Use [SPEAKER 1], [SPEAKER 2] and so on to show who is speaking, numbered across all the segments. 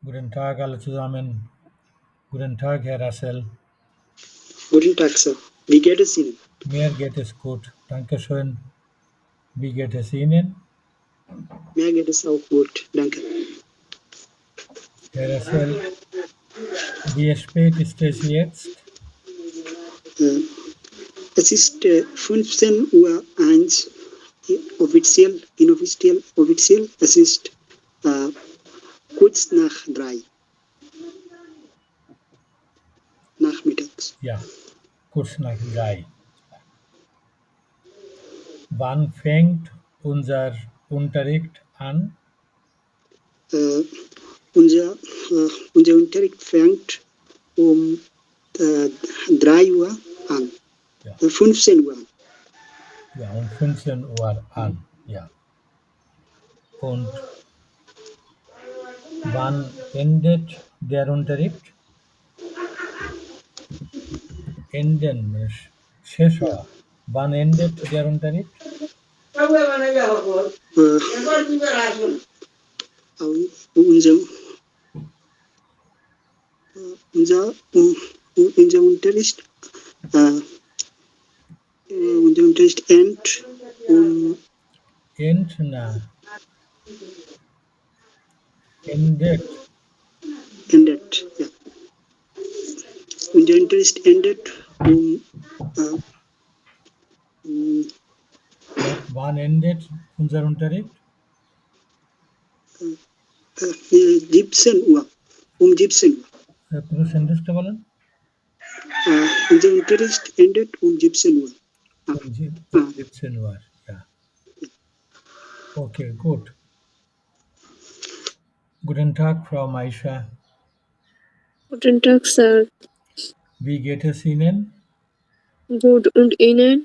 [SPEAKER 1] Guten Tag alle zusammen. Guten Tag, Herr Russell.
[SPEAKER 2] Guten Tag, Sir. Wie geht es Ihnen?
[SPEAKER 1] Mir geht es gut. Dankeschön. Wie geht es Ihnen?
[SPEAKER 2] Mir geht es auch gut, danke.
[SPEAKER 1] Herr Russell, wie spät ist es jetzt?
[SPEAKER 2] Es ist 15:01 Uhr, offiziell. Es ist kurz nach 3 nachmittags.
[SPEAKER 1] Ja, kurz nach 3. Wann fängt unser Unterricht an?
[SPEAKER 2] Unser Unterricht fängt um 3 Uhr an.
[SPEAKER 1] Ja.
[SPEAKER 2] 15 Uhr an.
[SPEAKER 1] Ja, um 15 Uhr an. Ja. Und wann endet der Unterricht? Enden, শেষ হওয়া। Wann endet der Unterricht?
[SPEAKER 2] Unser Unterricht endet
[SPEAKER 1] End না। Ended.
[SPEAKER 2] Ja. Unser Unterricht endet
[SPEAKER 1] Wann endet unser Unterricht?
[SPEAKER 2] 17 Uhr. Um 17 Uhr.
[SPEAKER 1] পুরো সেন্টেন্সটা বলেন।
[SPEAKER 2] Unser Unterricht endet um 17 Uhr.
[SPEAKER 1] Um 17 Uhr, ja. Okay, gut. Guten Tag, Frau Maisha.
[SPEAKER 3] Guten Tag, Sir.
[SPEAKER 1] Wie geht es Ihnen?
[SPEAKER 3] Gut und Ihnen?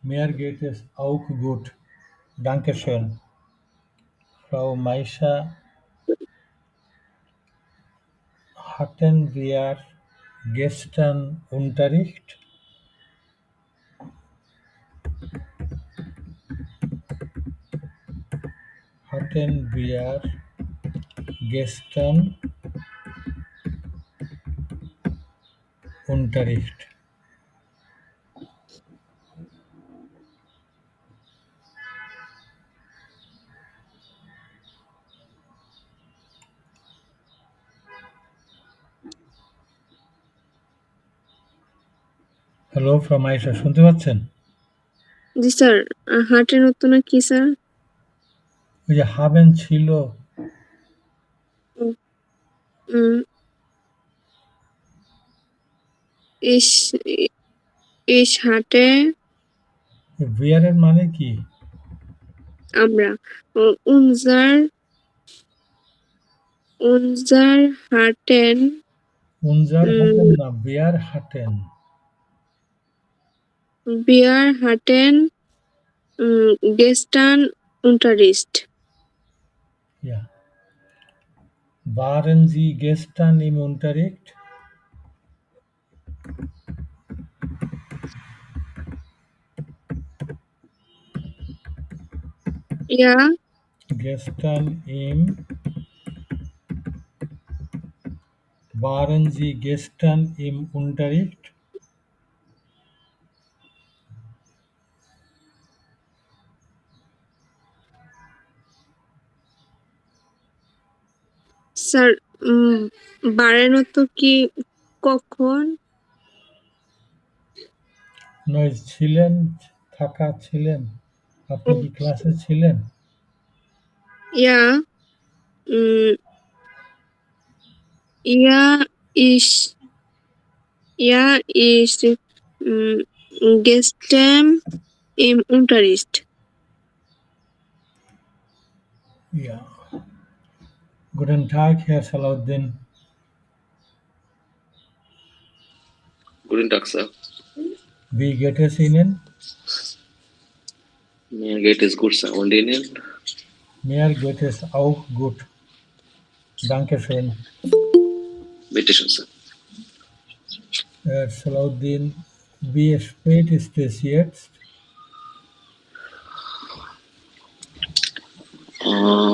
[SPEAKER 1] Mir geht es auch gut. Dankeschön. Frau Maisha, hatten wir gestern Unterricht? Hatten wir gestern Unterricht? Hello, from Ayesha, শুনতে পাচ্ছেন?
[SPEAKER 3] জি sir, হার্টের অর্থ না কি sir?
[SPEAKER 1] ওই যে হাবেন ছিল,
[SPEAKER 3] ইস হাটে
[SPEAKER 1] বিয়ারের মানে কি?
[SPEAKER 3] আমরা unser hatten
[SPEAKER 1] উনজার হাটেন না, বিয়ার হাটেন।
[SPEAKER 3] wir hatten gestern Unterricht.
[SPEAKER 1] Ja. Waren Sie gestern im Unterricht?
[SPEAKER 3] Ja,
[SPEAKER 1] Waren Sie gestern im Unterricht?
[SPEAKER 3] Sir বারের অর্থ কি কখন?
[SPEAKER 1] নয়, ছিলেন, থাকা, ছিলেন। আপনি কি ক্লাসে ছিলেন?
[SPEAKER 3] Ja, ja, ich Gestern im Unterricht.
[SPEAKER 1] Ja. Guten Tag, Herr Salahuddin.
[SPEAKER 4] Guten Tag, Sir.
[SPEAKER 1] Wie geht es Ihnen?
[SPEAKER 4] Mir geht es gut, Sir. Und Ihnen?
[SPEAKER 1] Mir geht es auch gut. Dankeschön.
[SPEAKER 4] Bitte schön, Sir.
[SPEAKER 1] Herr Salahuddin, wie spät ist es jetzt?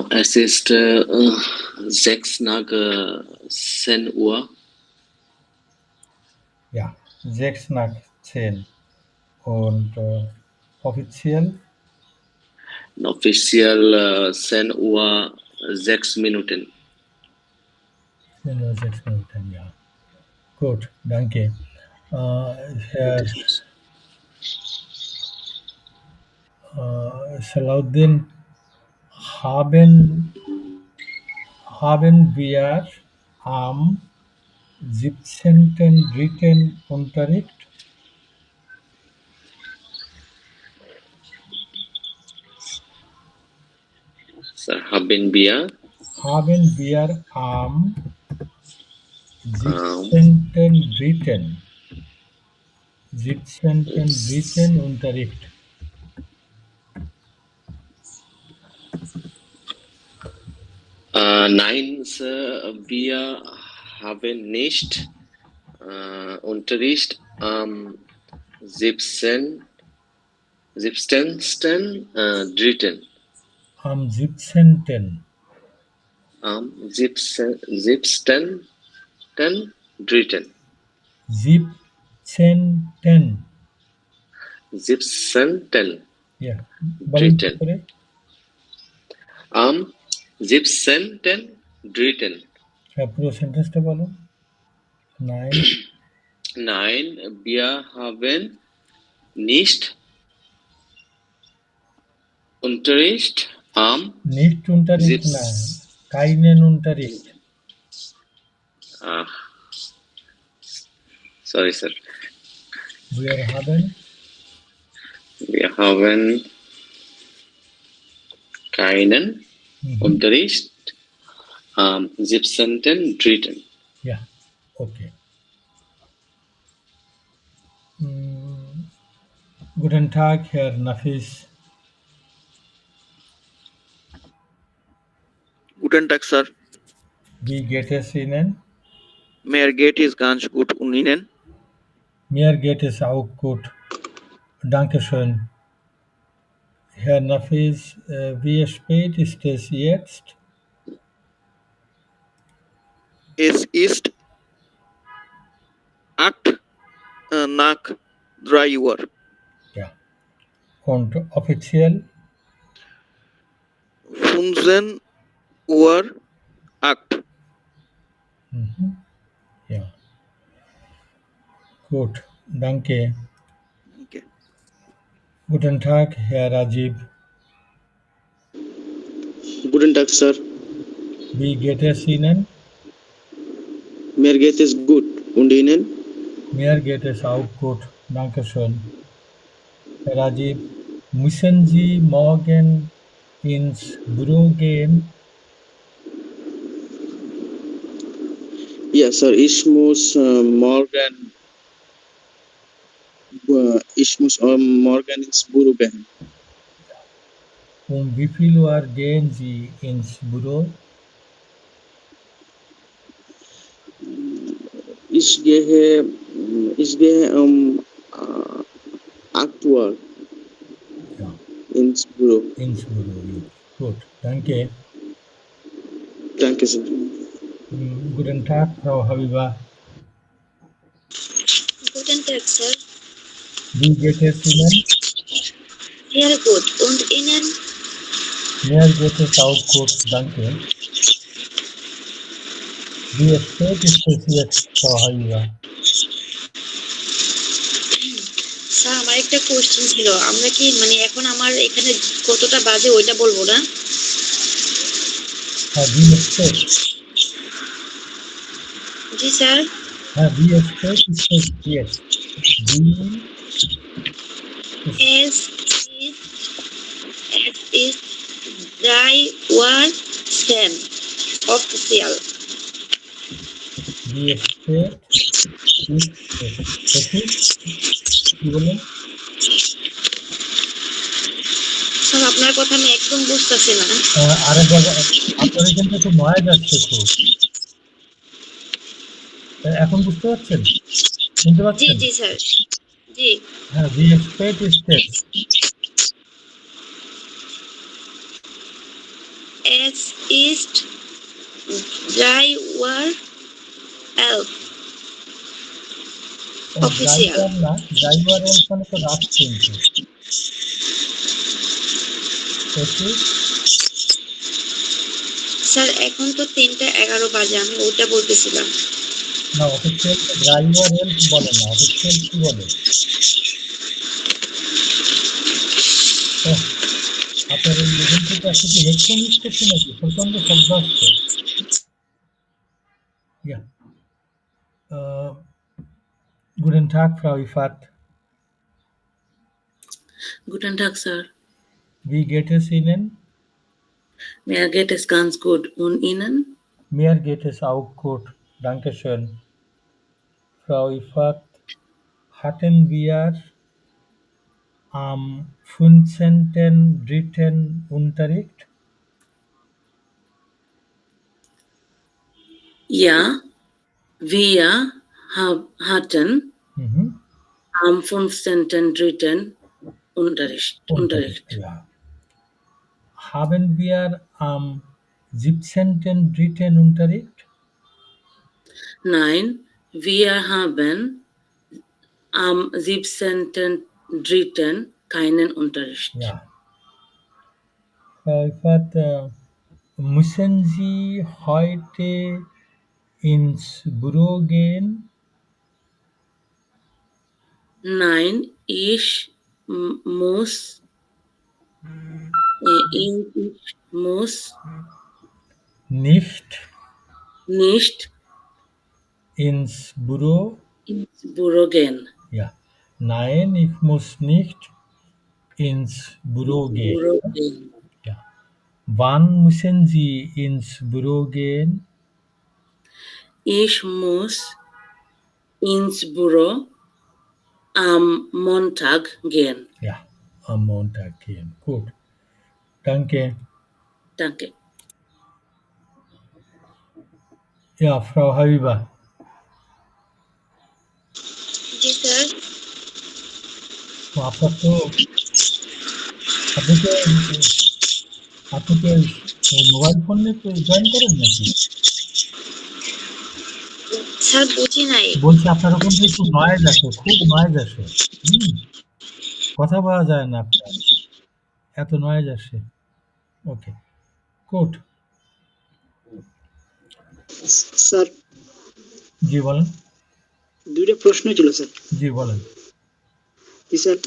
[SPEAKER 4] Es ist 6 nach 10 Uhr.
[SPEAKER 1] Ja, 6 nach 10. Und offiziell?
[SPEAKER 4] Offiziell 10 Uhr 6 Minuten.
[SPEAKER 1] 10 Uhr 6 Minuten, ja. Gut, danke. Herr
[SPEAKER 4] Bitte schön, Sir.
[SPEAKER 1] Salahuddin, haben wir am 17.03. Unterricht?
[SPEAKER 4] Sir, haben wir
[SPEAKER 1] Haben wir am 17.03. Unterricht?
[SPEAKER 4] Nein, Sir, wir haben nicht Unterricht am 17.3.
[SPEAKER 1] Am 17.
[SPEAKER 4] Am 17.3.
[SPEAKER 1] 17.
[SPEAKER 4] 17.
[SPEAKER 1] Ja, বলেন কি
[SPEAKER 4] Dritten.
[SPEAKER 1] করে?
[SPEAKER 4] Am 17.3.
[SPEAKER 1] হ্যাঁ, পুরো সেন্টেন্সটা বলো। Nein,
[SPEAKER 4] Nein, wir haben nicht Unterricht am
[SPEAKER 1] nicht Unterricht না, keinen Unterricht.
[SPEAKER 4] Ah, sorry, Sir.
[SPEAKER 1] Wir haben
[SPEAKER 4] Wir haben keinen Unterricht am 17.3.
[SPEAKER 1] ja, okay. Guten Tag, Herr Nafis.
[SPEAKER 5] Guten Tag, Sir.
[SPEAKER 1] Wie geht es Ihnen?
[SPEAKER 5] Mir geht es ganz gut und Ihnen?
[SPEAKER 1] Mir geht es auch gut. Dankeschön. Herr Nafis, wie spät ist es jetzt?
[SPEAKER 5] Es ist 8 nach 3 Uhr.
[SPEAKER 1] Ja. Und offiziell?
[SPEAKER 5] 15 Uhr 8.
[SPEAKER 1] Ja. Gut, danke.
[SPEAKER 5] Okay.
[SPEAKER 1] Guten Tag, Herr Rajiv.
[SPEAKER 2] Guten Tag, Sir.
[SPEAKER 1] Wie geht es Ihnen?
[SPEAKER 2] Mir geht es gut. Und Ihnen?
[SPEAKER 1] Mir geht es auch gut. Dankeschön. Herr Rajiv, müssen Sie morgen ins Büro gehen?
[SPEAKER 2] Ja, Sir, ich muss morgen ins Büro gehen.
[SPEAKER 1] Um wie viel Uhr gehen Sie ins Büro?
[SPEAKER 2] Ich gehe um 8 Uhr
[SPEAKER 1] Ja,
[SPEAKER 2] ins Büro.
[SPEAKER 1] ins Büro. Gut, danke.
[SPEAKER 2] Danke, Sir.
[SPEAKER 1] Guten Tag, Frau Habiba.
[SPEAKER 6] Guten Tag, Sir.
[SPEAKER 1] Wie geht es Ihnen?
[SPEAKER 6] Sehr gut. Und Ihnen?
[SPEAKER 1] Mir geht es auch gut, danke. Wie spät ist es jetzt, Frau Habiba?
[SPEAKER 6] Sir আমার একটা question ছিল, আমরা কি মানে এখন আমার এখানে কতটা বাজে ওইটা বলবো না?
[SPEAKER 1] হ্যাঁ, wie spät?
[SPEAKER 6] জি স্যার।
[SPEAKER 1] হ্যাঁ, wie spät ist es jetzt? Wie
[SPEAKER 6] Es ist drei Uhr 10 official.
[SPEAKER 1] The state is সঠিক কি বলেন?
[SPEAKER 6] স্যার আপনার কথা আমি একদম বুঝতেছি না।
[SPEAKER 1] আরে বাবা, আপনার এখান থেকে নয়েজ আসছে খুব। এখন বুঝতে পারছেন? শুনতে
[SPEAKER 6] জি
[SPEAKER 1] পাচ্ছেন?
[SPEAKER 6] জি স্যার, জি।
[SPEAKER 1] হ্যাঁ, the state is state.
[SPEAKER 6] Es ist drei Uhr 11 official.
[SPEAKER 1] Driver না, ড্রাইভার এল মানে তো রাত 3টে।
[SPEAKER 6] স্যার এখন তো 3:11 বাজে, আমি ওটা বলতেছিলাম।
[SPEAKER 1] না, অফিসিয়াল তো ড্রাইভার এল বলে না, অফিসিয়াল কি বলে? আপনার এই লেভেল থেকে আসলে কি হেডফোন ইউজ করছে নাকি? প্রচন্ড শব্দ আসছে। Ja. Guten Tag, Frau Ifat.
[SPEAKER 7] Guten Tag, Sir.
[SPEAKER 1] Wie geht es Ihnen?
[SPEAKER 7] Mir geht es ganz gut. Und Ihnen?
[SPEAKER 1] Mir geht es auch gut. Dankeschön. Frau Ifat, hatten wir am 15.03. Unterricht?
[SPEAKER 7] Ja, wir hatten am 15.03. Unterricht.
[SPEAKER 1] Ja. Haben wir am 17.03. Unterricht?
[SPEAKER 7] Nein, wir haben am 17.03. keinen Unterricht.
[SPEAKER 1] Ja. Frau Ifat, müssen Sie heute ins Büro gehen?
[SPEAKER 7] Nein, ich muss
[SPEAKER 1] Nicht ins Büro
[SPEAKER 7] gehen.
[SPEAKER 1] Ja. Nein, ich muss nicht ins Büro gehen. Ja. Wann müssen Sie ins Büro gehen?
[SPEAKER 7] Ich muss ins Büro am Montag gehen.
[SPEAKER 1] Ja, am Montag gehen. Gut. Danke.
[SPEAKER 7] Danke.
[SPEAKER 1] Ja, Frau Habiba.
[SPEAKER 6] G sir.
[SPEAKER 1] আপনার তো আপনি কি mobile phone নিয়ে join করেন নাকি?
[SPEAKER 6] Sir বুঝি নাই।
[SPEAKER 1] বলছি আপনার ওখান থেকে একটু নয়েজ আসে, খুব নয়েজ আসে। কথা বলা যায় না আপনার, এত নয়েজ আসে। ওকে, গুড।
[SPEAKER 2] স্যার
[SPEAKER 1] জি বলেন।
[SPEAKER 2] দুইটা প্রশ্ন ছিল স্যার।
[SPEAKER 1] জি বলেন।
[SPEAKER 2] জি স্যার,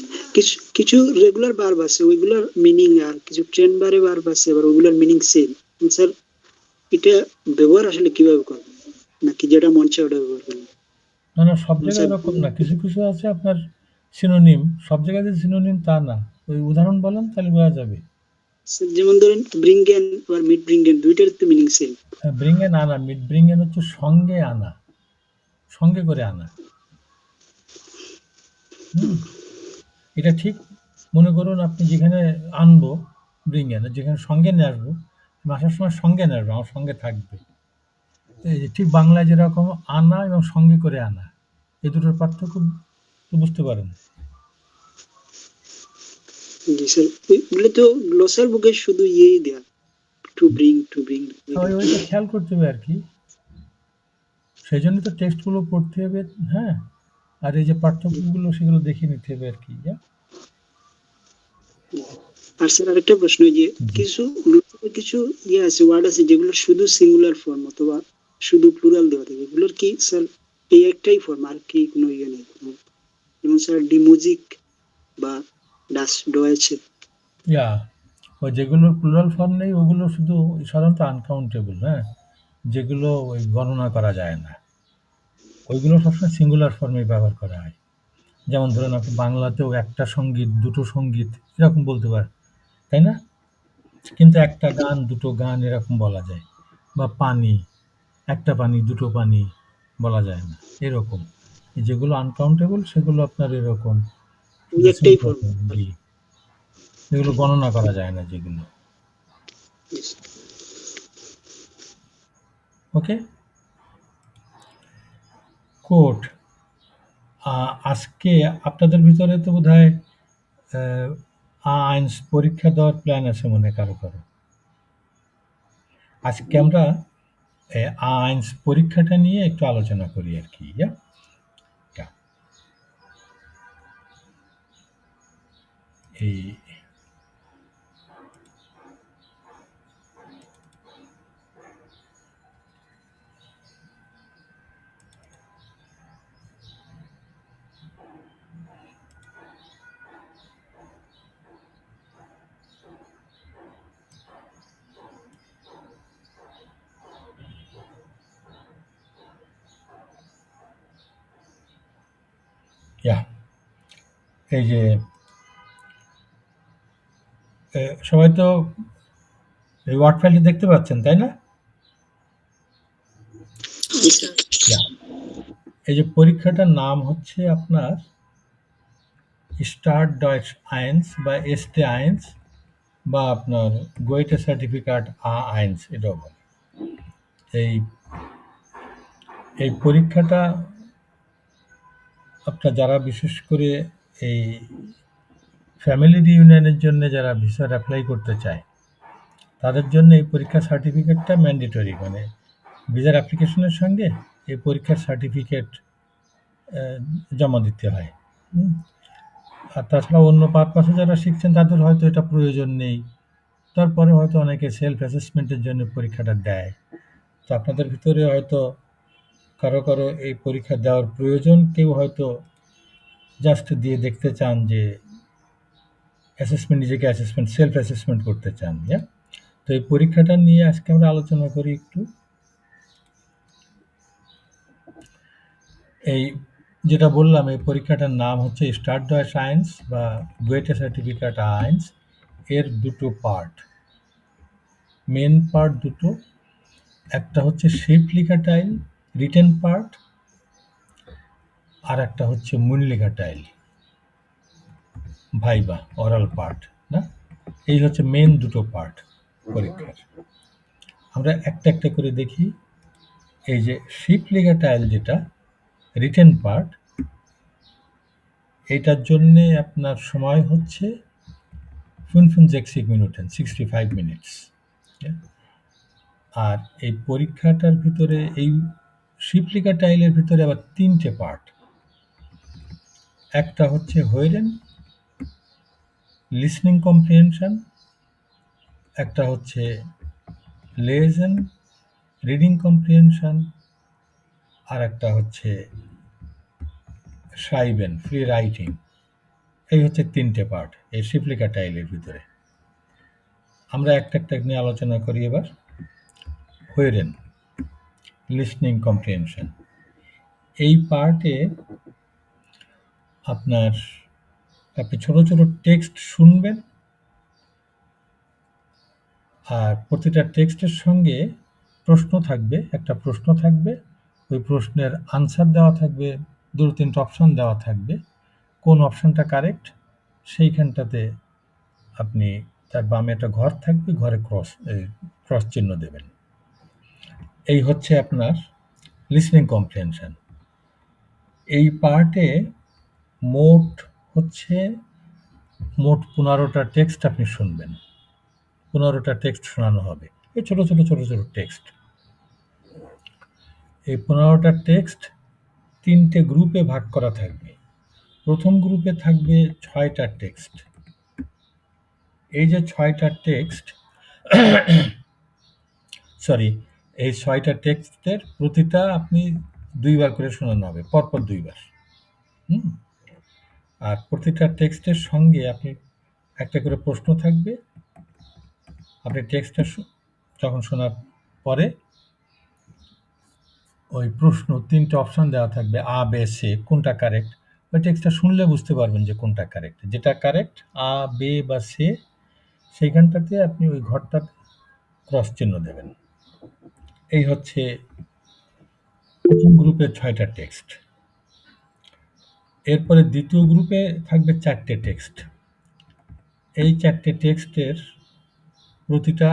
[SPEAKER 2] কিছু রেগুলার ভার্ব আছে, ওইগুলোর মিনিং আর কিছু ট্রেন বারে ভার্ব আছে, আবার ওইগুলোর মিনিং সেম। স্যার এটা ব্যবহার আসলে কিভাবে করবেন, নাকি যেটা মন চায় ওটা ব্যবহার করবেন?
[SPEAKER 1] না না, সব জায়গায় এরকম না, কিছু কিছু আছে আপনার সিনোনিম, সব জায়গায় যে সিনোনিম তা না। ওই উদাহরণ বলেন, তাহলে বোঝা যাবে।
[SPEAKER 2] যেমন ধরেন ব্রিঙ্গেন আর মিড ব্রিঙ্গেন, দুইটার তো মিনিং সেম।
[SPEAKER 1] ব্রিঙ্গেন আনা, মিড ব্রিঙ্গেন হচ্ছে সঙ্গে আনা, সঙ্গে করে আনা। এটা ঠিক মনে করুন আপনি যেখানে আনবো ব্রিঙ্গেন, যেখানে সঙ্গে নিয়ে আসবো, আসার সময় সঙ্গে নিয়ে আসবো, আমার সঙ্গে থাকবে। ঠিক বাংলায় যেরকম আনা এবং সঙ্গে করে আনা, এই দুটোর পার্থক্য তো বুঝতে পারেন।
[SPEAKER 2] জি স্যার, এগুলো তো গ্লোসাল বুকে শুধু ইয়েই দেয়া, টু ব্রিং
[SPEAKER 1] ওইটা খেয়াল করতে হবে আর কি, সেই জন্য তো টেক্সটগুলো পড়তে হবে। হ্যাঁ, আর এই যে পার্থক্যগুলো সেগুলো দেখে নিতে হবে আর কি।
[SPEAKER 2] আর স্যার আরেকটা প্রশ্ন, যে কিছু ইয়ে আছে, ওয়ার্ড আছে যেগুলো শুধু সিঙ্গুলার ফর্ম অথবা শুধু প্লুরাল দেওয়া থাকে, এগুলোর কি স্যার এই একটাই ফর্ম, আর কি কোনো ইয়ে নেই? যেমন স্যার ডিমোজিক বা ডাস ডয়েছে।
[SPEAKER 1] ওই যেগুলোর প্লুরাল ফর্ম নেই ওগুলো শুধু সাধারণত আনকাউন্টেবল। হ্যাঁ, যেগুলো ওই গণনা করা যায় না, ওইগুলো সবসময় সিঙ্গুলার ফর্মে ব্যবহার করা হয়। যেমন ধরুন আপনি বাংলাতেও একটা সঙ্গীত, দুটো সঙ্গীত এরকম বলতে পারেন, তাই না? কিন্তু একটা গান, দুটো গান এরকম বলা যায়। বা পানি, একটা পানি, দুটো পানি বলা যায় না। এরকম। যেগুলো আনকাউন্টেবল সেগুলো আপনার এরকম
[SPEAKER 2] ওই
[SPEAKER 1] decimal
[SPEAKER 2] একটাই ফর্ম।
[SPEAKER 1] point দিয়ে। এগুলো গণনা করা যায় না যেগুলো। ওকে? কোড। আজকে আপনাদের ভিতরে তো বোধহয় আইনস পরীক্ষা দেওয়ার প্ল্যান আছে মনে হয় কারো কারো। আজকে আমরা আইনস পরীক্ষাটা নিয়ে একটু আলোচনা করি আর কি। এই এই যে সবাই তো এই ওয়ার্ড ফাইলটি দেখতে পাচ্ছেন, তাই না?
[SPEAKER 7] জি স্যার।
[SPEAKER 1] এই যে পরীক্ষাটার নাম হচ্ছে আপনার স্টার্ট ডয়েচ আইন্স বা এসটে আইন্স বা আপনার গোয়েটে সার্টিফিকেট আইন্স এটাও বলে। এই পরীক্ষাটা আপনার যারা বিশেষ করে এই ফ্যামিলি রিউনিয়নের জন্য যারা ভিসার অ্যাপ্লাই করতে চায় তাদের জন্য এই পরীক্ষার সার্টিফিকেটটা ম্যান্ডেটরি, মানে ভিসার অ্যাপ্লিকেশনের সঙ্গে এই পরীক্ষার সার্টিফিকেট জমা দিতে হয়। আর তাছাড়া অন্য পারপাসে যারা শিখছেন তাদের হয়তো এটা প্রয়োজন নেই, তারপরে হয়তো অনেকে সেলফ অ্যাসেসমেন্টের জন্য পরীক্ষাটা দেয়। তো আপনাদের ভিতরে হয়তো কারো কারো এই পরীক্ষা দেওয়ার প্রয়োজন, কেউ হয়তো জাস্ট দিয়ে দেখতে চান যে নিজেকে সেলফ অ্যাসেসমেন্ট করতে চান। তো এই পরীক্ষাটা নিয়ে আজকে আমরা আলোচনা করি একটু। এই যেটা বললাম এই পরীক্ষাটার নাম হচ্ছে স্টার্ট ডয়েচ আইন্স বা গোয়েটে সার্টিফিকেট আইন্স। এর দুটো পার্ট, মেন পার্ট দুটো। একটা হচ্ছে শিফটলিখা টাইল রিটেন পার্ট, আর একটা হচ্ছে মুনলিখা টাইল ভাইবা অরাল পার্ট। না, এই হচ্ছে মেন দুটো পার্ট পরীক্ষার। আমরা একটা একটা করে দেখি। এই যে শিফটলিখা টাইল যেটা রিটেন পার্ট, এইটার জন্যে আপনার সময় হচ্ছে 65 মিনিট 65 মিনিটস। আর এই পরীক্ষাটার ভিতরে এই শিফটলিখা টাইলের ভিতরে আবার তিনটে পার্ট। একটা হচ্ছে হোয়েরেন লিসনিং কম্প্রিহেনশন, একটা হচ্ছে লেজেন রিডিং কম্প্রিহেনশন, আর একটা হচ্ছে সাইবেন ফ্রি রাইটিং। এই হচ্ছে তিনটে পার্ট এই শিফটলিখা টাইলের ভিতরে। আমরা একটা একটা নিয়ে আলোচনা করি এবার। হোয়েরেন লিসনিং কম্প্রিহেনশন, এই পার্টে আপনি ছোট ছোট টেক্সট শুনবেন, আর প্রতিটা টেক্সটের সঙ্গে প্রশ্ন থাকবে, একটা প্রশ্ন থাকবে, ওই প্রশ্নের আনসার দেওয়া থাকবে, 2-3টে অপশন দেওয়া থাকবে। কোন অপশনটা কারেক্ট সেইখানটাতে আপনি তার বামে একটা ঘর থাকবে, ঘরে ক্রস চিহ্ন দেবেন। এই হচ্ছে আপনার লিসনিং কম্প্রিহেনশন। এই পার্টে মোট 15টা টেক্সট আপনি শুনবেন। 15টা টেক্সট শোনানো হবে, এই ছোট ছোট টেক্সট। এই 15টা টেক্সট 3টে গ্রুপে ভাগ করা থাকবে। প্রথম গ্রুপে থাকবে 6টা টেক্সট। এই যে 6টা টেক্সট এই 6টা টেক্সটের প্রতিটা আপনি 2বার করে শোনানো হবে, পরপর 2বার। আর প্রতিটা টেক্সটের সঙ্গে আপনি একটা করে প্রশ্ন থাকবে। আপনি টেক্সটটা যখন শোনার পরে ওই প্রশ্ন 3টে অপশন দেওয়া থাকবে, আ বে সে, কোনটা কারেক্ট ওই টেক্সটটা শুনলে বুঝতে পারবেন যে কোনটা কারেক্ট। যেটা কারেক্ট আ, বে বা সে, সেইখানটাতে আপনি ওই ঘরটাতে ক্রস চিহ্ন দেবেন। এই হচ্ছে প্রথম গ্রুপের ৬টা টেক্সট। এরপরে দ্বিতীয় গ্রুপে থাকবে ৪টে টেক্সট। এই ৪টে টেক্সটের প্রতিটা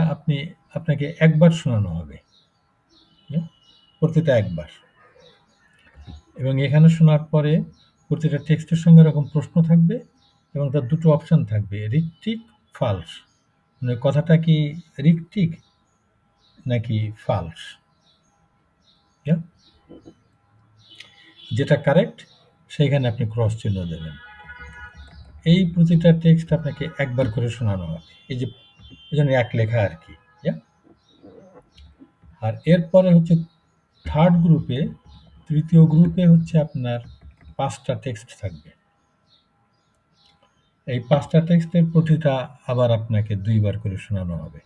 [SPEAKER 1] আপনাকে একবার শোনানো হবে। প্রতিটা একবার। এবং এখানে শোনার পরে প্রতিটা টেক্সটের সঙ্গে এরকম প্রশ্ন থাকবে এবং তার দুটো অপশন থাকবে, রিকটিক, ফালস। মানে কথাটা কি রিকটিক নাকি ফালস। যেটা কারেক্ট সেইখানে আপনি ক্রস চিহ্ন দেবেন। এই প্রতিটা টেক্সট আপনাকে একবার করে শোনানো হবে। এই যে এখানে এক লেখা আর কি। আর এরপরে হচ্ছে থার্ড গ্রুপে, তৃতীয় গ্রুপে হচ্ছে আপনার 5টা টেক্সট থাকবে। এই 5টা টেক্সটের প্রতিটা আবার আপনাকে 2 বার করে শোনানো হবে।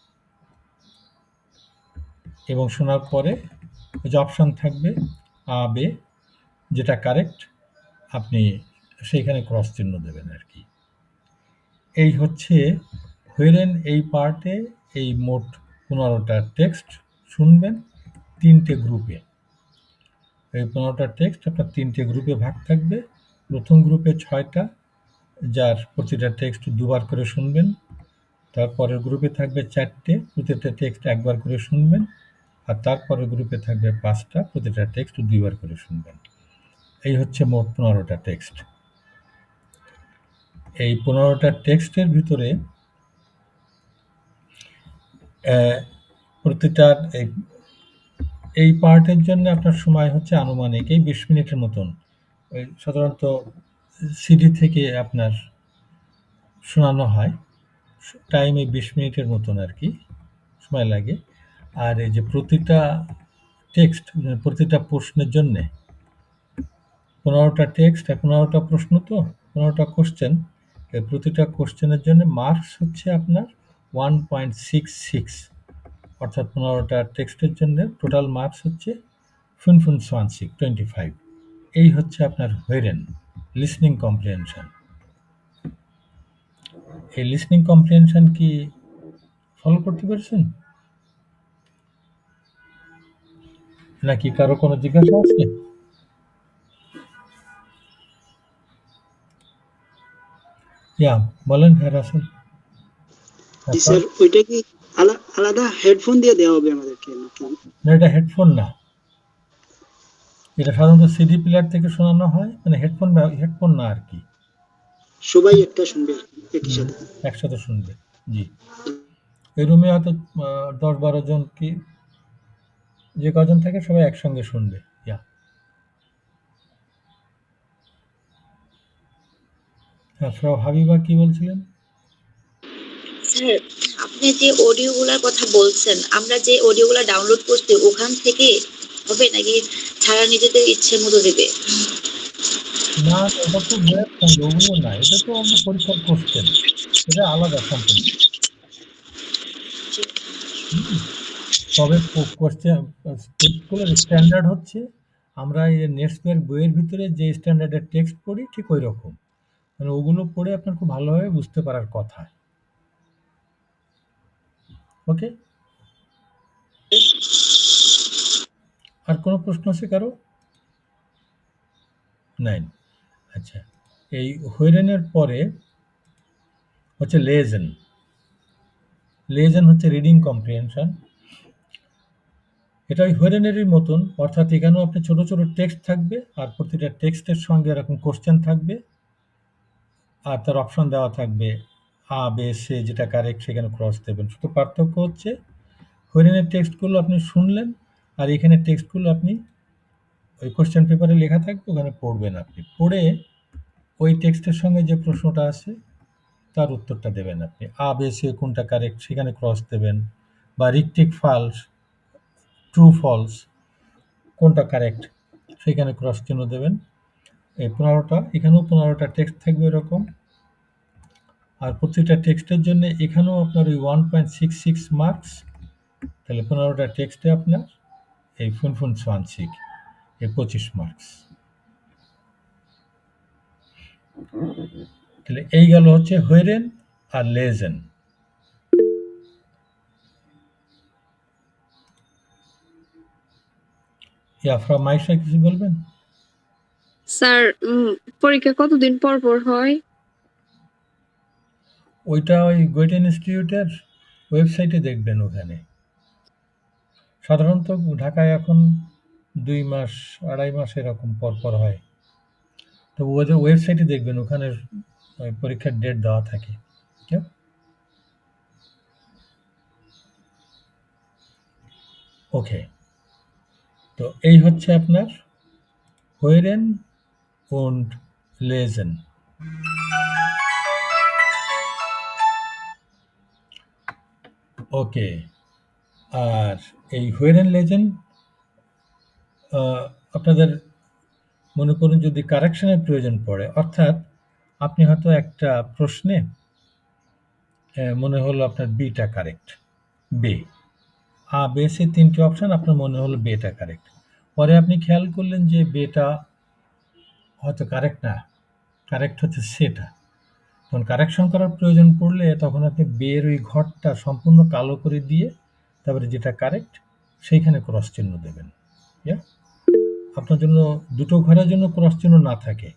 [SPEAKER 1] এবং শোনার পরে ওই যে অপশন থাকবে আ, বে, যেটা কারেক্ট আপনি সেইখানে ক্রস চিহ্ন দেবেন আর কি। এই হচ্ছে হোয়েরেন এই পার্টে এই মোট 15টা টেক্সট শুনবেন 3টে গ্রুপে। এই 15টা টেক্সট আপনার 3টে গ্রুপে ভাগ থাকবে। প্রথম গ্রুপে 6টা, যার প্রতিটা টেক্সট 2 বার করে শুনবেন। তারপরের গ্রুপে থাকবে 4টে, প্রতিটা টেক্সট একবার করে শুনবেন। আর তারপরের গ্রুপে থাকবে 5টা, প্রতিটা টেক্সট 2 বার করে শুনবেন। এই হচ্ছে মোট 15টা টেক্সট। এই 15টা টেক্সটের ভিতরে প্রতিটার এই পার্টের জন্য আপনার সময় হচ্ছে আনুমানিক এই 20 মিনিটের মতন। ওই সাধারণত সিডি থেকে আপনার শোনানো হয়। টাইমে 20 মিনিটের মতন আর কি সময় লাগে। আর এই যে প্রতিটা টেক্সট, প্রতিটা প্রশ্নের জন্যে 15টা টেক্সট আর 15টা প্রশ্ন, তো 15টা কোশ্চেন। এই প্রতিটা কোশ্চেনের জন্য মার্কস হচ্ছে আপনার 1.66, অর্থাৎ 15টা টেক্সটের জন্য টোটাল মার্কস হচ্ছে 25। এই হচ্ছে আপনার হোয়েরেন লিসনিং কম্প্রিহেনশন। এই লিসনিং কম্প্রিহেনশন কি ফলো করতে পেরেছেন নাকি কারো কোনো জিজ্ঞাসা আছে? বলেন হ্যাঁ রাসেল।
[SPEAKER 2] জি স্যার, ওইটা কি আলাদা হেডফোন দিয়ে দেওয়া হবে আমাদেরকে নাকি?
[SPEAKER 1] না, এটা হেডফোন না। এটা সাধারণত সিডি প্লেয়ার থেকে শোনানো হয়, মানে হেডফোন না আর কি।
[SPEAKER 2] সবাই একটা শুনবে একই সাথে?
[SPEAKER 1] একসাথে শুনবে, জি। এই রুমে হয়তো 10-12 জন কি যে কজন থাকে সবাই একসঙ্গে শুনবে। হ্যাঁ, ফ্রাউ হাবিবা কি বলছিলেন?
[SPEAKER 6] স্যার, আপনি যে অডিওগুলার কথা বলছেন, আমরা যে অডিওগুলা ডাউনলোড করছি ওখান থেকে হবে নাকি ছাড়া নিজেদের ইচ্ছে মতো দেবে?
[SPEAKER 1] না, ওটা তো বইয়ের সঙ্গে, ওগুলো না। এটা তো আমরা পরীক্ষার কোশ্চেন, এটা আলাদা সম্পূর্ণ। তবে কোশ্চেন টেক্সটগুলোর স্ট্যান্ডার্ড হচ্ছে আমরা এই নেটস্পের বইয়ের ভিতরে যে স্ট্যান্ডার্ডের টেক্সট পড়ি ঠিক ওই রকম। মানে ওগুলো পড়ে আপনার খুব ভালোভাবে বুঝতে পারার কথা। ওকে, আর কোনো প্রশ্ন আছে কারো? নাই। আচ্ছা, এই হোয়েরেনের পরে হচ্ছে লেজেন। লেজেন হচ্ছে রিডিং কম্প্রিহেনশন। এটা ওই হোয়েরেনেরই মতন, অর্থাৎ এখানেও আপনি ছোট ছোট টেক্সট থাকবে আর প্রতিটা টেক্সটের সঙ্গে এরকম কোশ্চেন থাকবে আর তার অপশন দেওয়া থাকবে আ, বে, সে, যেটা কারেক্ট সেখানে ক্রস দেবেন। শুধু পার্থক্য হচ্ছে হোয়েরেনের টেক্সটগুলো আপনি শুনলেন আর এখানে টেক্সটগুলো আপনি ওই কোশ্চেন পেপারে লেখা থাকবে, ওখানে পড়বেন। আপনি পড়ে ওই টেক্সটের সঙ্গে যে প্রশ্নটা আছে তার উত্তরটা দেবেন। আপনি আ, বে, সে কোনটা কারেক্ট সেখানে ক্রস দেবেন, বা রিকটিক, ফালস, ট্রু, ফলস কোনটা কারেক্ট সেখানে ক্রস চিহ্ন দেবেন। এই 15টা, এখানেও 15টা টেক্সট থাকবে এরকম। আর প্রতিটা টেক্সটের জন্য এখানেও আপনার ওই 1.66 মার্কস। তাহলে 15টা টেক্সটে আপনার এই 25 এই 25 মার্কস। তাহলে এই গেল হচ্ছে হোয়েরেন আর লেজেন। ইয়াফরা মাইশা কিছু বলবেন?
[SPEAKER 3] স্যার পরীক্ষা কতদিন পর পর হয়?
[SPEAKER 1] ওইটা ওই গোয়েটে ইনস্টিটিউটের ওয়েবসাইটে দেখবেন। ওখানে সাধারণত ঢাকায় এখন 2 মাস 2.5 মাস এরকম পর পর হয়। তো ওদের ওয়েবসাইটে দেখবেন, ওখানে ওই পরীক্ষার ডেট দেওয়া থাকে। ওকে, তো এই হচ্ছে আপনার হোয়েরেন und লেজেন। ওকে, আর এই হোয়েরেন লেজেন আপনাদের মনে করুন যদি কারেকশনের প্রয়োজন পড়ে, অর্থাৎ আপনি হয়তো একটা প্রশ্নে মনে হলো আপনার বিটা কারেক্ট, বে আ বে সি 3টি অপশন, আপনার মনে হলো বেটা কারেক্ট। পরে আপনি খেয়াল করলেন যে বেটা হয়তো কারেক্ট না, কারেক্ট হচ্ছে সেটা। তখন কারেকশন করার প্রয়োজন পড়লে তখন আপনি বের ওই ঘরটা সম্পূর্ণ কালো করে দিয়ে তারপরে যেটা কারেক্ট সেইখানে ক্রস চিহ্ন দেবেন। আপনার জন্য দুটো ঘরের জন্য ক্রস চিহ্ন না থাকে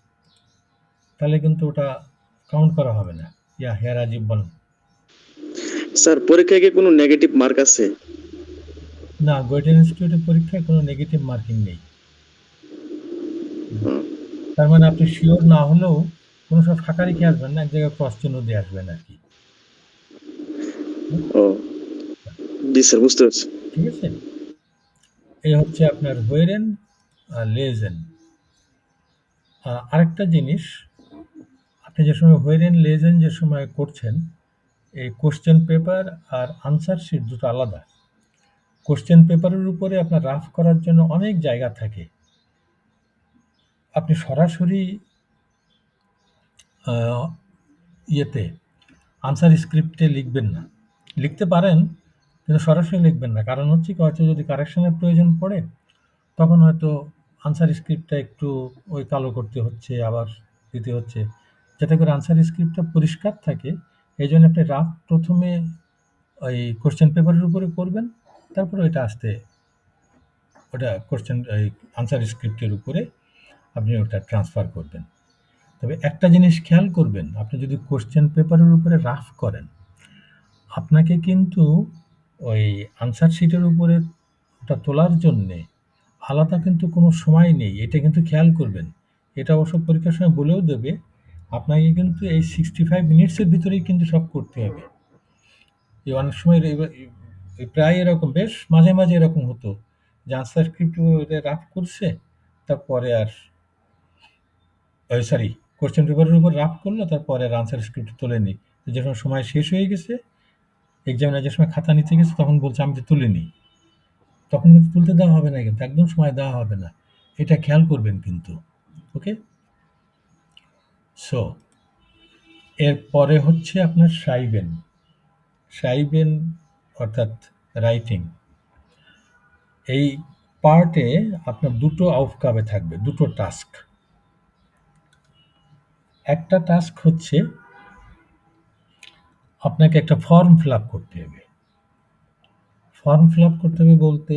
[SPEAKER 1] তাহলে কিন্তু ওটা কাউন্ট করা হবে না। হ্যাঁ রাজীব বলেন।
[SPEAKER 8] স্যার পরীক্ষায় কি কোনো নেগেটিভ মার্ক আছে?
[SPEAKER 1] না, গোয়েটে ইনস্টিটিউটের পরীক্ষায় কোনো নেগেটিভ মার্কিং নেই। তার মানে আপনি শিওর না হলেও কোনো সময় ফাঁকা রেখে আসবেন না, এক জায়গায় ক্রস চিহ্ন দিয়ে আসবেন আর কি।
[SPEAKER 8] ও জি স্যার, বুঝতে পারছি।
[SPEAKER 1] ঠিক আছে, এই হচ্ছে আপনার হোয়েরেন আর লেজেন। আরেকটা জিনিস, আপনি যে সময় হোয়েরেন লেজেন যে সময় করছেন, এই কোশ্চেন পেপার আর আনসার শিট দুটো আলাদা। কোশ্চেন পেপারের উপরে আপনার রাফ করার জন্য অনেক জায়গা থাকে। আপনি সরাসরি ইয়েতে আনসার স্ক্রিপ্টে লিখবেন না, লিখতে পারেন কিন্তু সরাসরি লিখবেন না। কারণ হচ্ছে কি, হয়তো যদি কারেকশনের প্রয়োজন পড়ে তখন হয়তো আনসার স্ক্রিপ্টটা একটু ওই কালো করতে হচ্ছে, আবার দিতে হচ্ছে, যাতে করে আনসার স্ক্রিপ্টটা পরিষ্কার থাকে। এই জন্য আপনি রাফ প্রথমে ওই কোশ্চেন পেপারের উপরে করবেন, তারপরে ওইটা আসতে ওটা কোশ্চেন এই আনসার স্ক্রিপ্টের উপরে আপনি ওটা ট্রান্সফার করবেন। তবে একটা জিনিস খেয়াল করবেন, আপনি যদি কোশ্চেন পেপারের উপরে রাফ করেন, আপনাকে কিন্তু ওই আনসার শিটের উপরে ওটা তোলার জন্যে আলাদা কিন্তু কোনো সময় নেই। এটা কিন্তু খেয়াল করবেন। এটা অবশ্য পরীক্ষার সময় বলেও দেবে, আপনাকে কিন্তু এই 65 মিনিটসের ভিতরেই কিন্তু সব করতে হবে। এই অনেক সময় প্রায় এরকম, বেশ মাঝে মাঝে এরকম হতো যে আনসার স্ক্রিপ্ট রাফ করছে, তারপরে আর সরি কোশ্চেন পেপারের উপর রাফ করলো, তারপরে আর আনসার স্ক্রিপ্ট তোলেনি। যখন সময় শেষ হয়ে গেছে, এক্সামিনার যে সময় খাতা নিতে গেছে তখন বলছে আমি তো তুলিনি। তখন কিন্তু তুলতে দেওয়া হবে না, কিন্তু একদম সময় দেওয়া হবে না। এটা খেয়াল করবেন কিন্তু। ওকে, সো এরপরে হচ্ছে আপনার সাইবেন। সাইবেন অর্থাৎ রাইটিং। এই পার্টে আপনার দুটো আউটকামে থাকবে, দুটো টাস্ক। একটা টাস্ক হচ্ছে আপনাকে একটা ফর্ম ফিল আপ করতে হবে। ফর্ম ফিল আপ করতে হবে বলতে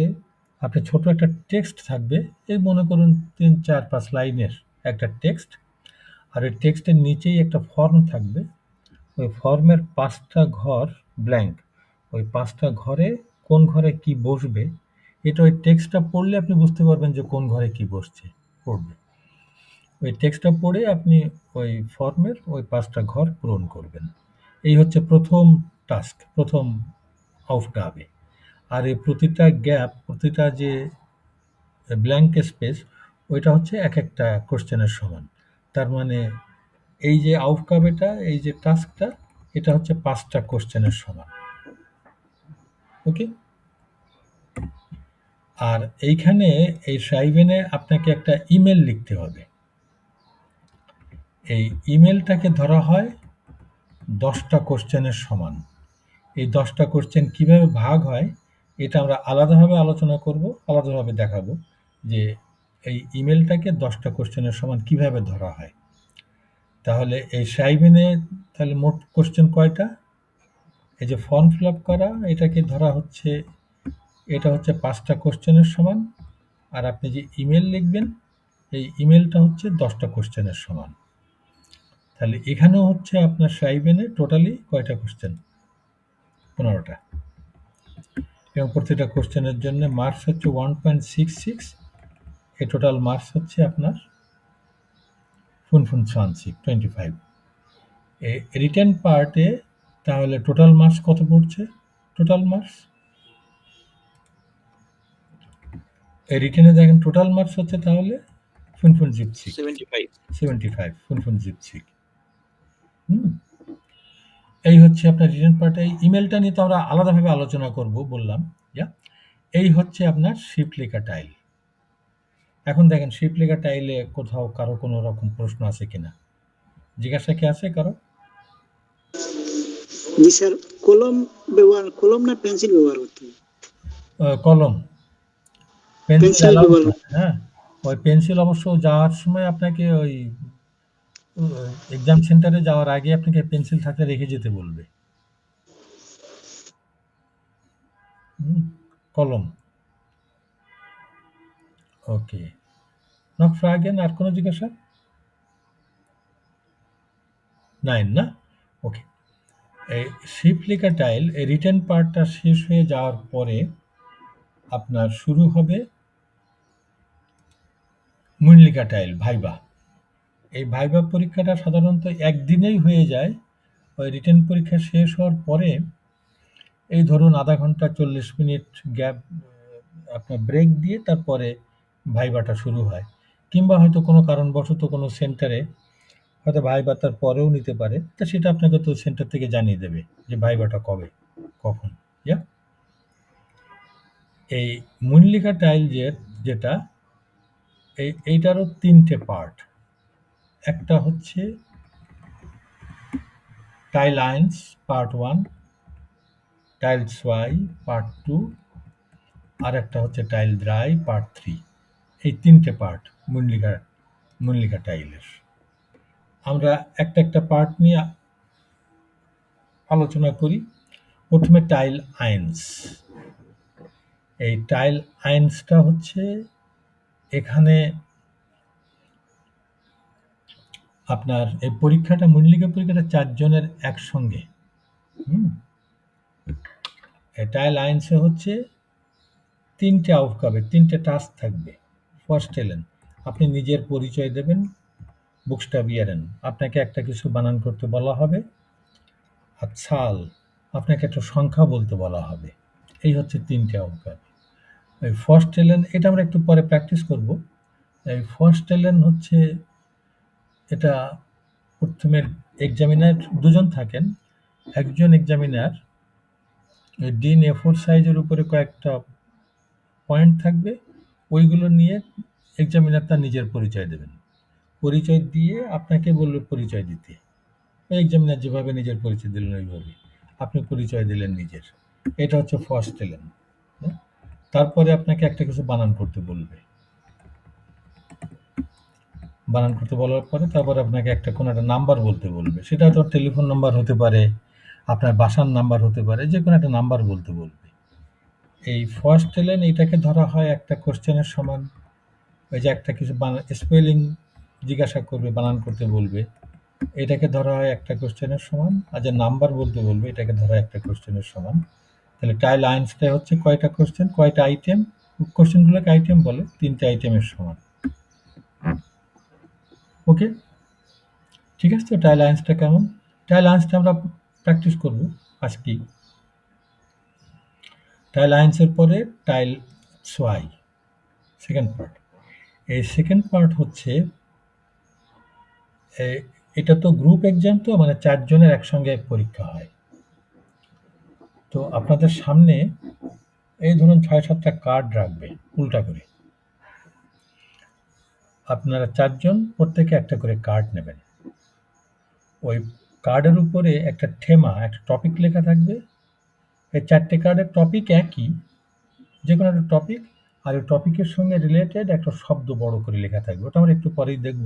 [SPEAKER 1] আপনি ছোট একটা টেক্সট থাকবে, এই মনে করুন 3-4-5 লাইনের একটা টেক্সট, আর ওই টেক্সটের নিচেই একটা ফর্ম থাকবে। ওই ফর্মের 5টা ঘর ব্ল্যাঙ্ক। ওই 5টা ঘরে কোন ঘরে কি বসবে এটা ওই টেক্সটটা পড়লে আপনি বুঝতে পারবেন যে কোন ঘরে কি বসছে পড়বে। ওই টেক্সটটা পড়ে আপনি ওই ফর্মের ওই 5টা ঘর পূরণ করবেন। এই হচ্ছে প্রথম টাস্ক, প্রথম আউটকামে। আর এই প্রতিটা গ্যাপ, প্রতিটা যে ব্ল্যাঙ্ক স্পেস, ওইটা হচ্ছে এক একটা কোশ্চেনের সমান। তার মানে এই যে আউটকামটা, এই যে টাস্কটা, এটা হচ্ছে 5টা কোশ্চেনের সমান। ওকে, আর এইখানে এই সাইবেনে আপনাকে একটা ইমেল লিখতে হবে। এই ইমেলটাকে ধরা হয় 10টা কোশ্চেনের সমান। এই 10টা কোশ্চেন কিভাবে ভাগ হয় এটা আমরা আলাদাভাবে আলোচনা করব, আলাদাভাবে দেখাবো যে এই ইমেলটাকে 10টা কোশ্চেনের সমান কিভাবে ধরা হয়। তাহলে এই সাইবেনে তাহলে মোট কোশ্চেন কয়টা? এই যে ফর্ম ফিল আপ করা এটাকে ধরা হচ্ছে, এটা হচ্ছে 5টা কোশ্চেনের সমান, আর আপনি যে ইমেল লিখবেন এই ইমেলটা হচ্ছে 10টা কোশ্চেনের সমান। তাহলে এখানেও হচ্ছে আপনার সাইবেনে টোটালি কয়টা কোশ্চেন? 15টা। এবং প্রতিটা কোশ্চেনের জন্য মার্কস হচ্ছে 1.66, এই টোটাল মার্কস হচ্ছে আপনার 25। এই রিটেন পার্টে তাহলে টোটাল মার্কস কত পড়ছে? টোটাল মার্কস এই রিটেনে দেখেন টোটাল মার্কস হচ্ছে তাহলে 75। এই হচ্ছে আপনার রিটেন পার্ট। এই ইমেলটা নিয়ে তো আমরা আলাদাভাবে আলোচনা করব বললাম। এই হচ্ছে আপনার শিফট লেখা টাইল। এখন দেখেন শিফট লেখা টাইলে কোথাও কারো কোনো রকম প্রশ্ন আছে কিনা, জিজ্ঞাসা কি আছে কারো?
[SPEAKER 2] জি স্যার, কলম না পেন্সিল ব্যবহার করতে হবে?
[SPEAKER 1] কলম, পেন্সিল
[SPEAKER 2] পেন্সিল
[SPEAKER 1] অ্যালাউড
[SPEAKER 2] ব্যবহার
[SPEAKER 1] না। হ্যাঁ, ওই পেন্সিল অবশ্য যাওয়ার সময় আপনাকে ওই এক্সাম সেন্টারে যাওয়ার আগে আপনাকে পেন্সিল থাকলে রেখে যেতে বলবে। কলম। ওকে, নক ফ্রাগেন। আর কোনো জিজ্ঞাসা? 9 না? ওকে। এই শিফট লেখা টাইল এই রিটেন পার্টটা শেষ হয়ে যাওয়ার পরে আপনার শুরু হবে মূল টাইল ভাইবা। এই ভাইবা পরীক্ষাটা সাধারণত একদিনেই হয়ে যায়। ওই রিটেন পরীক্ষা শেষ হওয়ার পরে এই ধরুন আধা ঘন্টা 40 মিনিট গ্যাপ আপনার ব্রেক দিয়ে তারপরে ভাইবাটা শুরু হয়। কিংবা হয়তো কোনো কারণবশত কোনো সেন্টারে হয়তো ভাইবা তার পরেও নিতে পারে, তা সেটা আপনাকে তো সেন্টার থেকে জানিয়ে দেবে যে ভাইবাটা কবে কখন। এই মূল টাইল যেটা এইটারও 3টে পার্ট। একটা হচ্ছে টাইল 1 পার্ট 1, টাইল 2 পার্ট 2, আর একটা হচ্ছে টাইল 3 পার্ট 3। এই 3টে পার্ট মূল টাইলের। আমরা একটা পার্ট নিয়ে আলোচনা করি। প্রথমে টাইল 1। এই টাইল 1টা হচ্ছে এখানে আপনার এই পরীক্ষাটা মূল পরীক্ষাটা 4 জনের একসঙ্গে। এই টাইল 1 হচ্ছে 3টে আউটকামে 3টে টাস্ক থাকবে। ফার্স্ট এলেন আপনি নিজের পরিচয় দেবেন, বুকস্টাবিয়ারেন, আপনাকে একটা কিছু বানান করতে বলা হবে। আর সাল, আপনাকে একটা সংখ্যা বলতে বলা হবে। এই হচ্ছে 3টে আউটকাম। এই ফার্স্ট এলেন এটা আমরা একটু পরে প্র্যাকটিস করব। এই ফার্স্ট এলেন হচ্ছে এটা প্রথমে এক্সামিনার 2 জন থাকেন। একজন এক্সামিনার ডিন A4 সাইজের উপরে কয়েকটা পয়েন্ট থাকবে, ওইগুলো নিয়ে এক্সামিনার তার নিজের পরিচয় দেবেন। পরিচয় দিয়ে আপনাকে বলবে পরিচয় দিতে। ওই এক্সামিনার যেভাবে নিজের পরিচয় দিলেন ওইভাবে আপনি পরিচয় দিলেন নিজের। এটা হচ্ছে ফার্স্ট এলেন। তারপরে আপনাকে একটা কিছু বানান করতে বলবে। বানান করতে বলার পরে তারপরে আপনাকে কোনো একটা নাম্বার বলতে বলবে। সেটা হয়তো টেলিফোন নাম্বার হতে পারে, আপনার বাসার নাম্বার হতে পারে, যে কোনো একটা নাম্বার বলতে বলবে। এই ফার্স্ট এলেন এটাকে ধরা হয় একটা কোশ্চেনের সমান। ওই যে একটা কিছু স্পেলিং জিজ্ঞাসা করবে, বানান করতে বলবে, এটাকে ধরা হয় একটা কোশ্চেনের সমান। আর যে নাম্বার বলতে বলবে এটাকে ধরা একটা কোশ্চেনের সমান। তাহলে টাইল 1 হচ্ছে কয়টা কোশ্চেন, কয়টা আইটেম, কোশ্চেনগুলোকে আইটেম বলে, 3টে আইটেমের সমান। ওকে, ঠিক আছে। তো টাইল 1টা কেমন? টাইল 1টা আমরা প্র্যাকটিস করব আজকে। টাইল 1 পরে টাইল 2, সেকেন্ড পার্ট। এই সেকেন্ড পার্ট হচ্ছে এটা তো গ্রুপ এক্সাম, তো মানে 4 জনের একসঙ্গে পরীক্ষা হয়। তো আপনাদের সামনে এই ধরুন 6-7টা কার্ড রাখবে উল্টা করে। আপনারা 4 জন প্রত্যেকে একটা করে কার্ড নেবেন। ওই কার্ডের উপরে একটা থেমা, একটা টপিক লেখা থাকবে। এই 4টে কার্ডের টপিক একই, যে কোনো একটা টপিক, আর ওই টপিকের সঙ্গে রিলেটেড একটা শব্দ বড় করে লেখা থাকবে। ওটা আমরা একটু পরেই দেখব,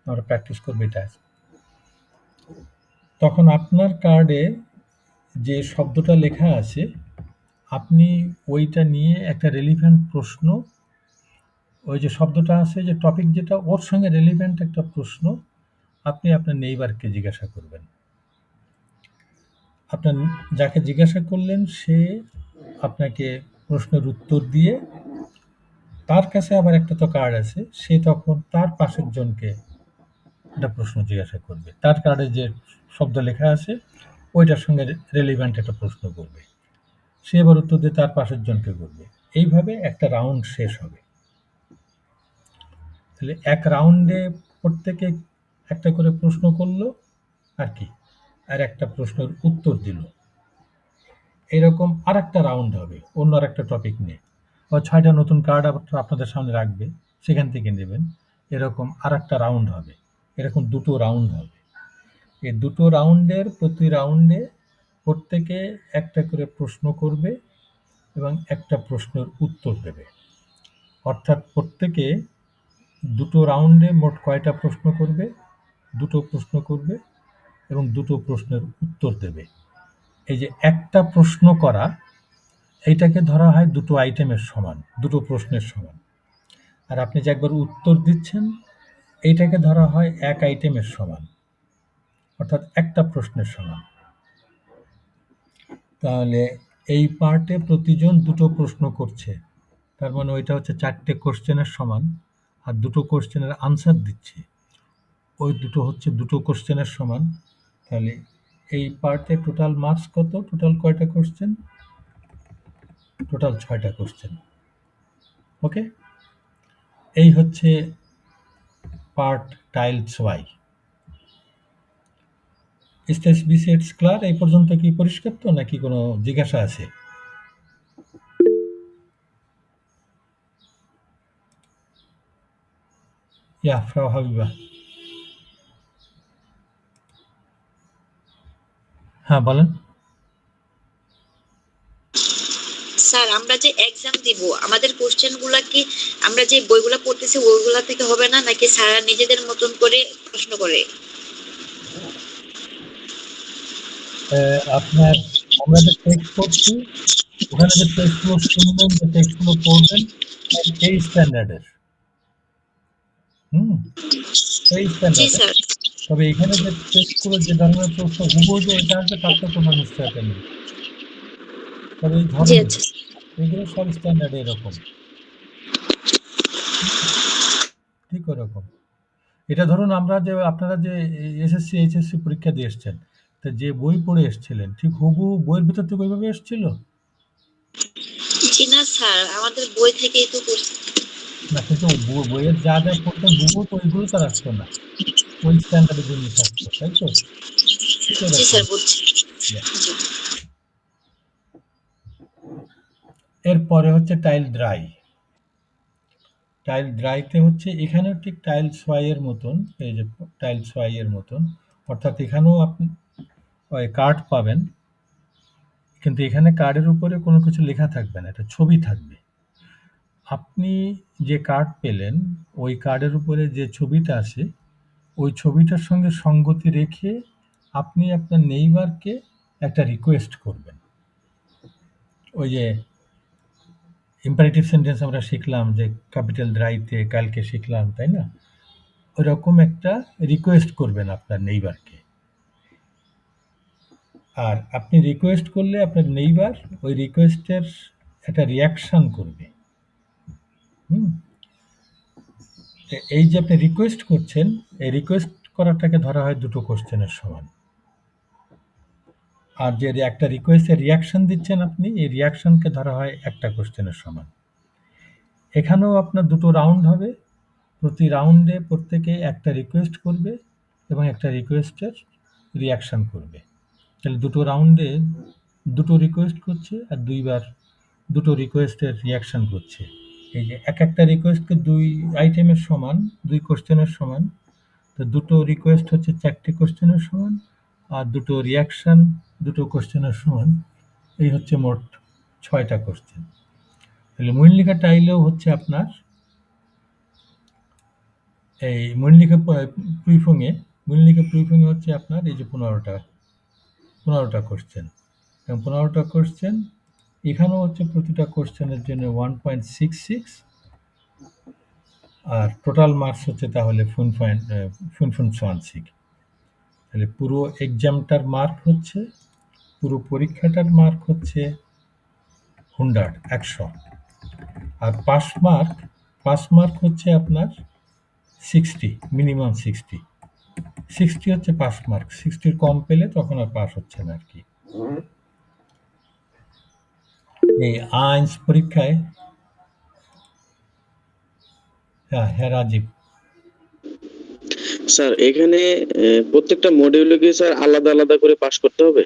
[SPEAKER 1] আমরা প্র্যাকটিস করবো এটা। তখন আপনার কার্ডে যে শব্দটা লেখা আছে আপনি ওইটা নিয়ে একটা রেলিভেন্ট প্রশ্ন, ওই যে শব্দটা আছে যে টপিক যেটা ওর সঙ্গে রেলিভেন্ট একটা প্রশ্ন আপনি আপনার নেইবারকে জিজ্ঞাসা করবেন। আপনার যাকে জিজ্ঞাসা করলেন সে আপনাকে প্রশ্নের উত্তর দিয়ে তার কাছে আবার একটা তো কার্ড আছে, সে তখন তার পাশের জনকে একটা প্রশ্ন জিজ্ঞাসা করবে, তার কার্ডে যে শব্দ লেখা আছে ওইটার সঙ্গে রেলিভেন্ট একটা প্রশ্ন করবে, সে এবার উত্তর দিয়ে তার পাশের জনকে করবে। এইভাবে একটা রাউন্ড শেষ হবে। তাহলে এক রাউন্ডে প্রত্যেকে একটা করে প্রশ্ন করলো আর কি, আর একটা প্রশ্নের উত্তর দিল। এরকম আর একটা রাউন্ড হবে অন্য আর একটা টপিক নিয়ে, বা 6টা নতুন কার্ড আপনাদের সামনে রাখবে, সেখান থেকে নেবেন। এরকম আর একটা রাউন্ড হবে, এরকম 2টো রাউন্ড হবে। এই 2টো রাউন্ডের প্রতি রাউন্ডে প্রত্যেকে একটা করে প্রশ্ন করবে এবং একটা প্রশ্নের উত্তর দেবে। অর্থাৎ প্রত্যেকে 2টো রাউন্ডে মোট কয়টা প্রশ্ন করবে? 2টো প্রশ্ন করবে এবং 2টো প্রশ্নের উত্তর দেবে। এই যে একটা প্রশ্ন করা, এইটাকে ধরা হয় 2টো আইটেমের সমান, 2টো প্রশ্নের সমান। আর আপনি যে একবার উত্তর দিচ্ছেন এইটাকে ধরা হয় এক আইটেমের সমান, অর্থাৎ একটা প্রশ্নের সমান। তাহলে এই পার্টে প্রতিজন 2টো প্রশ্ন করছে, তার মানে ওইটা হচ্ছে 4টে কোশ্চেনের সমান, আর 2টো কোশ্চেনের আনসার দিচ্ছে, ওই 2টো হচ্ছে 2টো কোশ্চেনের সমান। তাহলে এই পার্টে টোটাল মার্কস কত? টোটাল কয়টা কোশ্চেন? টোটাল 6টা কোশ্চেন। ওকে, এই হচ্ছে পার্ট টাইলস ওয়াই। স্টেজ বি সেটস ক্লার। এই পর্যন্ত কি পরিষ্কার তো, নাকি কোনো জিজ্ঞাসা আছে? Ja, Frau Habiba. হ্যাঁ বলেন।
[SPEAKER 6] স্যার আমরা যে এক্সাম দিব আমাদের কোশ্চেন গুলা কি আমরা যে বইগুলা পড়তেছি ওইগুলা থেকে হবে না, নাকি স্যার নিজেদের মতন করে প্রশ্ন করে?
[SPEAKER 1] আপনার আমরা যে টেক্সট পড়ছি ওখানে যে টেক্সটগুলো শুনবেন, যে টেক্সটগুলো পড়বেন এই স্ট্যান্ডার্ডের, এই
[SPEAKER 6] জি
[SPEAKER 1] স্ট্যান্ডার্ডের।
[SPEAKER 6] স্যার।
[SPEAKER 1] তবে এখানে যে টেক্সটগুলো যে ধরনের প্রশ্ন হুবহু যে ওইটা আসবে তার তো কোনো নিশ্চয়তা নেই, তবে এই
[SPEAKER 6] জি
[SPEAKER 1] ধরনের
[SPEAKER 6] আচ্ছা।
[SPEAKER 1] এগুলো সব স্ট্যান্ডার্ডে এরকম, ঠিক ওরকম। এটা ধরুন আমরা যে আপনারা যে এসএসসি এইচএসসি পরীক্ষা দিয়ে এসছেন, তা যে বই পড়ে এসছিলেন ঠিক হুবহু বইয়ের ভিতর থেকে ওইভাবে এসছিল
[SPEAKER 6] জি না স্যার, আমাদের বই থেকেই তো করছি।
[SPEAKER 1] না? কিন্তু বইয়ের যা যা পড়তেন হুবহু তো ওইগুলো তো আর আসতো না, ওই স্ট্যান্ডার্ডের জিনিস আসতো, তাই তো? ঠিক
[SPEAKER 6] জি
[SPEAKER 1] এরকম।
[SPEAKER 6] স্যার বুঝছি।
[SPEAKER 1] Yeah.
[SPEAKER 6] জি।
[SPEAKER 1] এরপরে হচ্ছে টাইল ড্রাই। টাইল ড্রাইতে হচ্ছে এখানেও ঠিক টাইলস ওয়াই এর মতন, এই যে টাইলস ওয়াই এর মতন, অর্থাৎ এখানেও আপনি ওই কার্ড পাবেন, কিন্তু এখানে কার্ডের উপরে কোনো কিছু লেখা থাকবে না, একটা ছবি থাকবে। আপনি যে কার্ড পেলেন ওই কার্ডের উপরে যে ছবিটা আছে ওই ছবিটার সঙ্গে সঙ্গতি রেখে আপনি আপনার নেইবারকে একটা রিকোয়েস্ট করবেন। ওই যে ইম্পারেটিভ সেন্টেন্স আমরা শিখলাম যে ক্যাপিটাল ড্রাইতে কালকে শিখলাম, তাই না? ওইরকম একটা রিকোয়েস্ট করবেন আপনার নেইবারকে। আর আপনি রিকোয়েস্ট করলে আপনার নেইবার ওই রিকোয়েস্টের একটা রিয়াকশন করবে। এই যে আপনি রিকোয়েস্ট করছেন, এই রিকোয়েস্ট করাটাকে ধরা হয় 2টো কোশ্চেনের সমান। আর যে একটা রিকোয়েস্টের রিয়াকশন দিচ্ছেন আপনি, এই রিয়াকশনকে ধরা হয় একটা কোশ্চেনের সমান। এখানেও আপনার 2টো রাউন্ড হবে, প্রতি রাউন্ডে প্রত্যেকে একটা রিকোয়েস্ট করবে এবং একটা রিকোয়েস্টের রিয়াকশন করবে। তাহলে 2টো রাউন্ডে 2টো রিকোয়েস্ট করছে আর 2বার 2টো রিকোয়েস্টের রিয়াকশন করছে। এই যে একটা রিকোয়েস্টকে 2 আইটেমের সমান, 2 কোশ্চেনের সমান, তো 2টো রিকোয়েস্ট হচ্ছে 4টে কোশ্চেনের সমান, আর 2টো রিয়াকশন 2টো কোশ্চেনের সমান। এই হচ্ছে মোট 6টা কোশ্চেন। তাহলে মূললিখা টাইলেও হচ্ছে আপনার এই মূললিখা প্রুফিংয়ে মূলনীকে প্রুফিং হচ্ছে আপনার এই যে 15টা কোশ্চেন, এবং 15টা কোশ্চেন এখানেও হচ্ছে প্রতিটা কোশ্চেনের জন্য 1.66, আর টোটাল মার্কস হচ্ছে তাহলে 5.25। তাহলে পুরো এক্সামটার মার্ক হচ্ছে, পুরো পরীক্ষাটার মার্ক হচ্ছে 100, আর পাস মার্ক হচ্ছে আপনার 60, মিনিমাম 60 হচ্ছে পাস মার্ক। 60 কম পেলে তখন আর পাস হচ্ছে না আর কি। এই আইনস পরীক্ষায়, হ্যাঁ রাজীব,
[SPEAKER 8] স্যার এখানে প্রত্যেকটা মডিউলে কি স্যার আলাদা আলাদা করে পাস করতে হবে?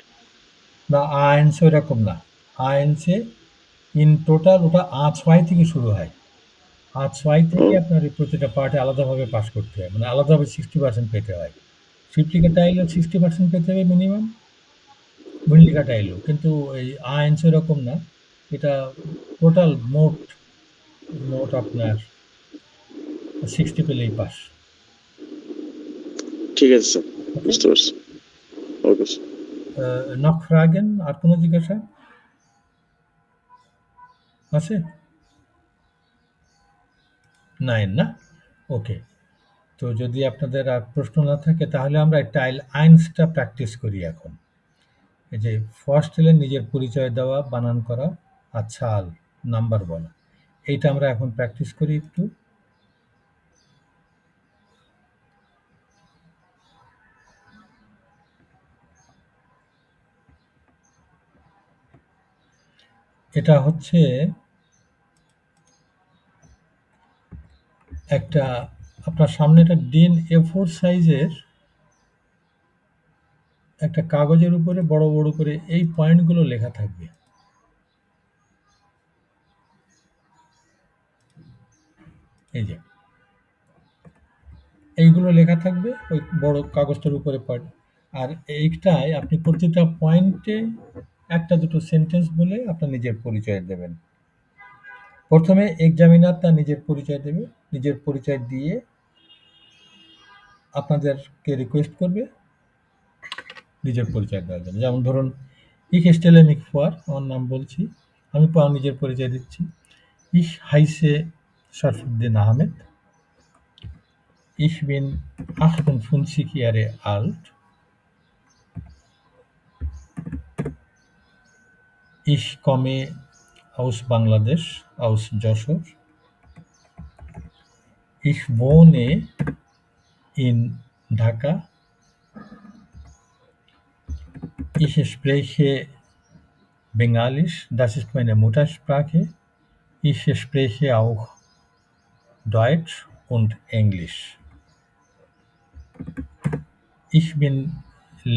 [SPEAKER 1] না আইনস ওইরকম না। আইনসে ইন টোটাল ওটা A6 থেকে শুরু হয়। A6 থেকে আপনার এই প্রতিটা পার্টে আলাদাভাবে পাস করতে হয়, মানে আলাদাভাবে 60% পেতে হয়। ফিফটিকাটা এলেও 60% পেতে হবে মিনিমাম, মূল্যিকাটা এলো। কিন্তু এই আইনস ওইরকম না, এটা টোটাল মোট আপনার 60 পেলেই পাস।
[SPEAKER 8] ঠিক আছে স্যার, বুঝতে পারছি। Okay sir.
[SPEAKER 1] নক ফ্রাগেন, আর কোনো জিজ্ঞাসা আছে? নাই না? ওকে, তো যদি আপনাদের আর প্রশ্ন না থাকে তাহলে আমরা টাইল আইনসটা প্র্যাকটিস করি এখন। এই যে ফার্স্ট এলে নিজের পরিচয় দেওয়া, বানান করা, আর ছাল নাম্বার বলা, এইটা আমরা এখন প্র্যাকটিস করি একটু। এটা হচ্ছে একটা, আপনার সামনে একটা A4 সাইজের একটা কাগজের উপরে বড় বড় করে এই পয়েন্টগুলো লেখা থাকবে। এই যে এইগুলো লেখা থাকবে ওই বড় কাগজটার উপরে পয়েন্ট, আর এইটায় আপনি প্রতিটা পয়েন্টে একটা দুটো সেন্টেন্স বলে আপনার নিজের পরিচয় দেবেন। প্রথমে এক্সামিনার তার নিজের পরিচয় দেবে, নিজের পরিচয় দিয়ে আপনাদেরকে রিকোয়েস্ট করবে নিজের পরিচয় দেওয়ার জন্য। যেমন ধরুন, ich stelle mich vor, আমার নাম বলছি, আমি নিজের পরিচয় দিচ্ছি। Ich heiße Sharfuddin Ahmed, ich bin 58 Jahre alt, ich komme aus Bangladesh, aus Jashore, ich wohne in Dhaka, ich spreche Bengalisch, das ist meine Muttersprache, ich spreche auch Deutsch und Englisch. Ich bin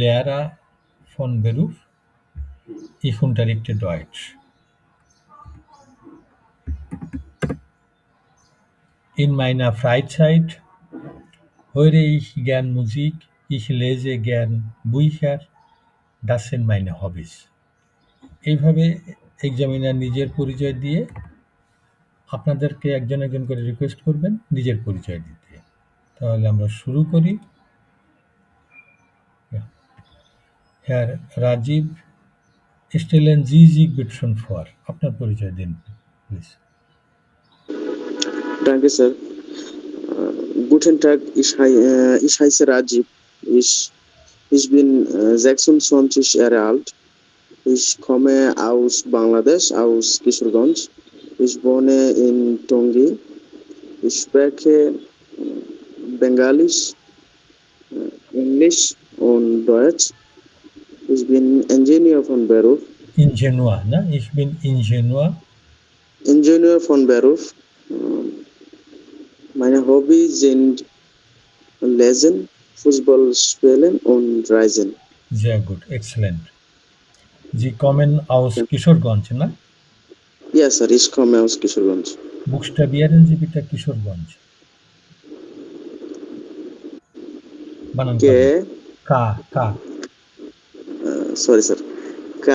[SPEAKER 1] Lehrer von Beruf, ich unterrichte Deutsch. In meiner Freizeit höre ich gern Musik, ich lese gern Bücher, das sind meine Hobbys. এইভাবে examiner নিজের পরিচয় দিয়ে আপনাদেরকে একজন একজন করে request করবেন নিজের পরিচয় দিতে। তাহলে আমরা শুরু করি। হ্যাঁ Rajib, stellen Sie sich bitte schon vor, আপনার পরিচয় দিন please.
[SPEAKER 8] Danke, Sir. Guten Tag, ich heiße Rajiv. Ich bin 26 Jahre alt. Ich komme aus Bangladesch, aus Kishorganj. Ich wohne in Tongi. Ich spreche Bengalisch, Englisch und Deutsch. Ich bin Ingenieur von Beruf.
[SPEAKER 1] Ingenieur, ne? Ich bin
[SPEAKER 8] Ingenieur von Beruf. Meine Hobbys sind Lesen, Fußball spielen und Reisen.
[SPEAKER 1] Sehr gut, excellent. Sie kommen aus Kishorganj, ne?
[SPEAKER 8] Ja, Sir, ich komme aus Kishorganj.
[SPEAKER 1] Buchstabieren Sie bitte Kishorganj. বানান
[SPEAKER 8] K,
[SPEAKER 1] K.
[SPEAKER 8] sorry, Sir. K,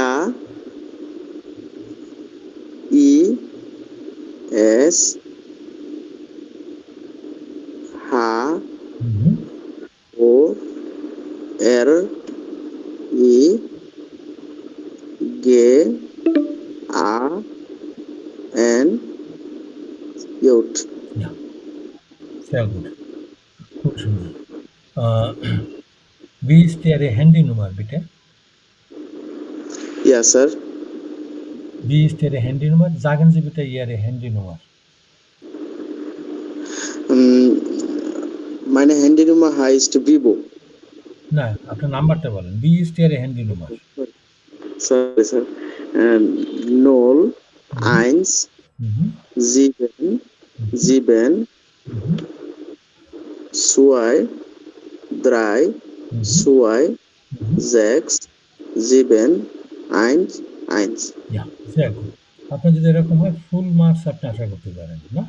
[SPEAKER 8] E, S, H, O, Ge, A, and Yot.
[SPEAKER 1] Yeah, sehr gut. Gut সুন্দর। Wie ist Ihre Handynummer, bitte?
[SPEAKER 8] Ja, Sir.
[SPEAKER 1] Wie ist Ihre Handynummer? Sagen Sie bitte Ihre Handynummer.
[SPEAKER 8] Meine Handynummer heißt Vivo.
[SPEAKER 1] না, আপনার নাম্বারটা বলেন। Wie ist Ihre Handynummer?
[SPEAKER 8] Sorry, Sir. 0, 1,
[SPEAKER 1] Mhm.
[SPEAKER 8] 7, 7,
[SPEAKER 1] Mhm.
[SPEAKER 8] 2, 3,
[SPEAKER 1] Mhm.
[SPEAKER 8] 2,
[SPEAKER 1] Mhm.
[SPEAKER 8] 6, 7, 1, 1.
[SPEAKER 1] Ja, sehr gut. আপনার যদি এরকম হয় full marks আপনি আশা করতে পারেন, না?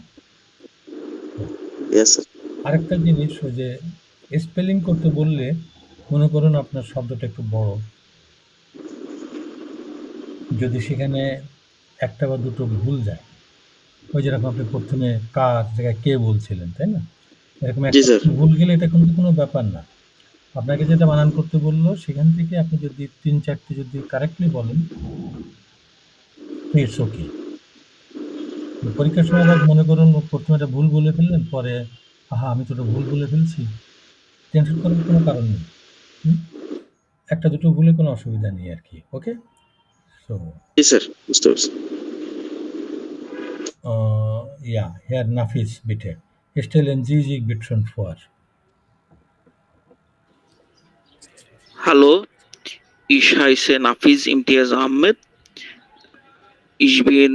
[SPEAKER 8] Yes, sir.
[SPEAKER 1] আরেকটা জিনিস ওই যে স্পেলিং করতে বললে মনে করুন আপনার শব্দটা একটু বড়। যদি সেখানে একটা বা দুটো ভুল যায়, ওই যেরকম আপনি ১ম এ কার জায়গায় কে বলছিলেন, তাই না? এরকম
[SPEAKER 8] জি,
[SPEAKER 1] একটা
[SPEAKER 8] স্যার।
[SPEAKER 1] ভুল গেলে এটা কিন্তু কোনো ব্যাপার না। আপনাকে যেটা বানান করতে বলল সেখান থেকে আপনি যদি ৩-৪ টি যদি কারেক্টলি বলেন, তো ইটস ওকে। পরীক্ষার সময় আবার মনে করুন ১ম একটা ভুল বলে ফেললেন, পরে আহা! আমি তো ওটা ভুল বলে ফেলছি। টেনশন করার কোনো কারণ নেই। হুম? একটা দুটো ভুলে কোনো অসুবিধা নেই আরকি। ওকে? সো
[SPEAKER 8] জি, স্যার। বুঝতে পারছি।
[SPEAKER 1] ja, Herr Nafis, bitte. Stellen Sie sich bitte schon vor.
[SPEAKER 5] Hallo, ich heiße Nafiz Imtiaz Ahmed. Ich bin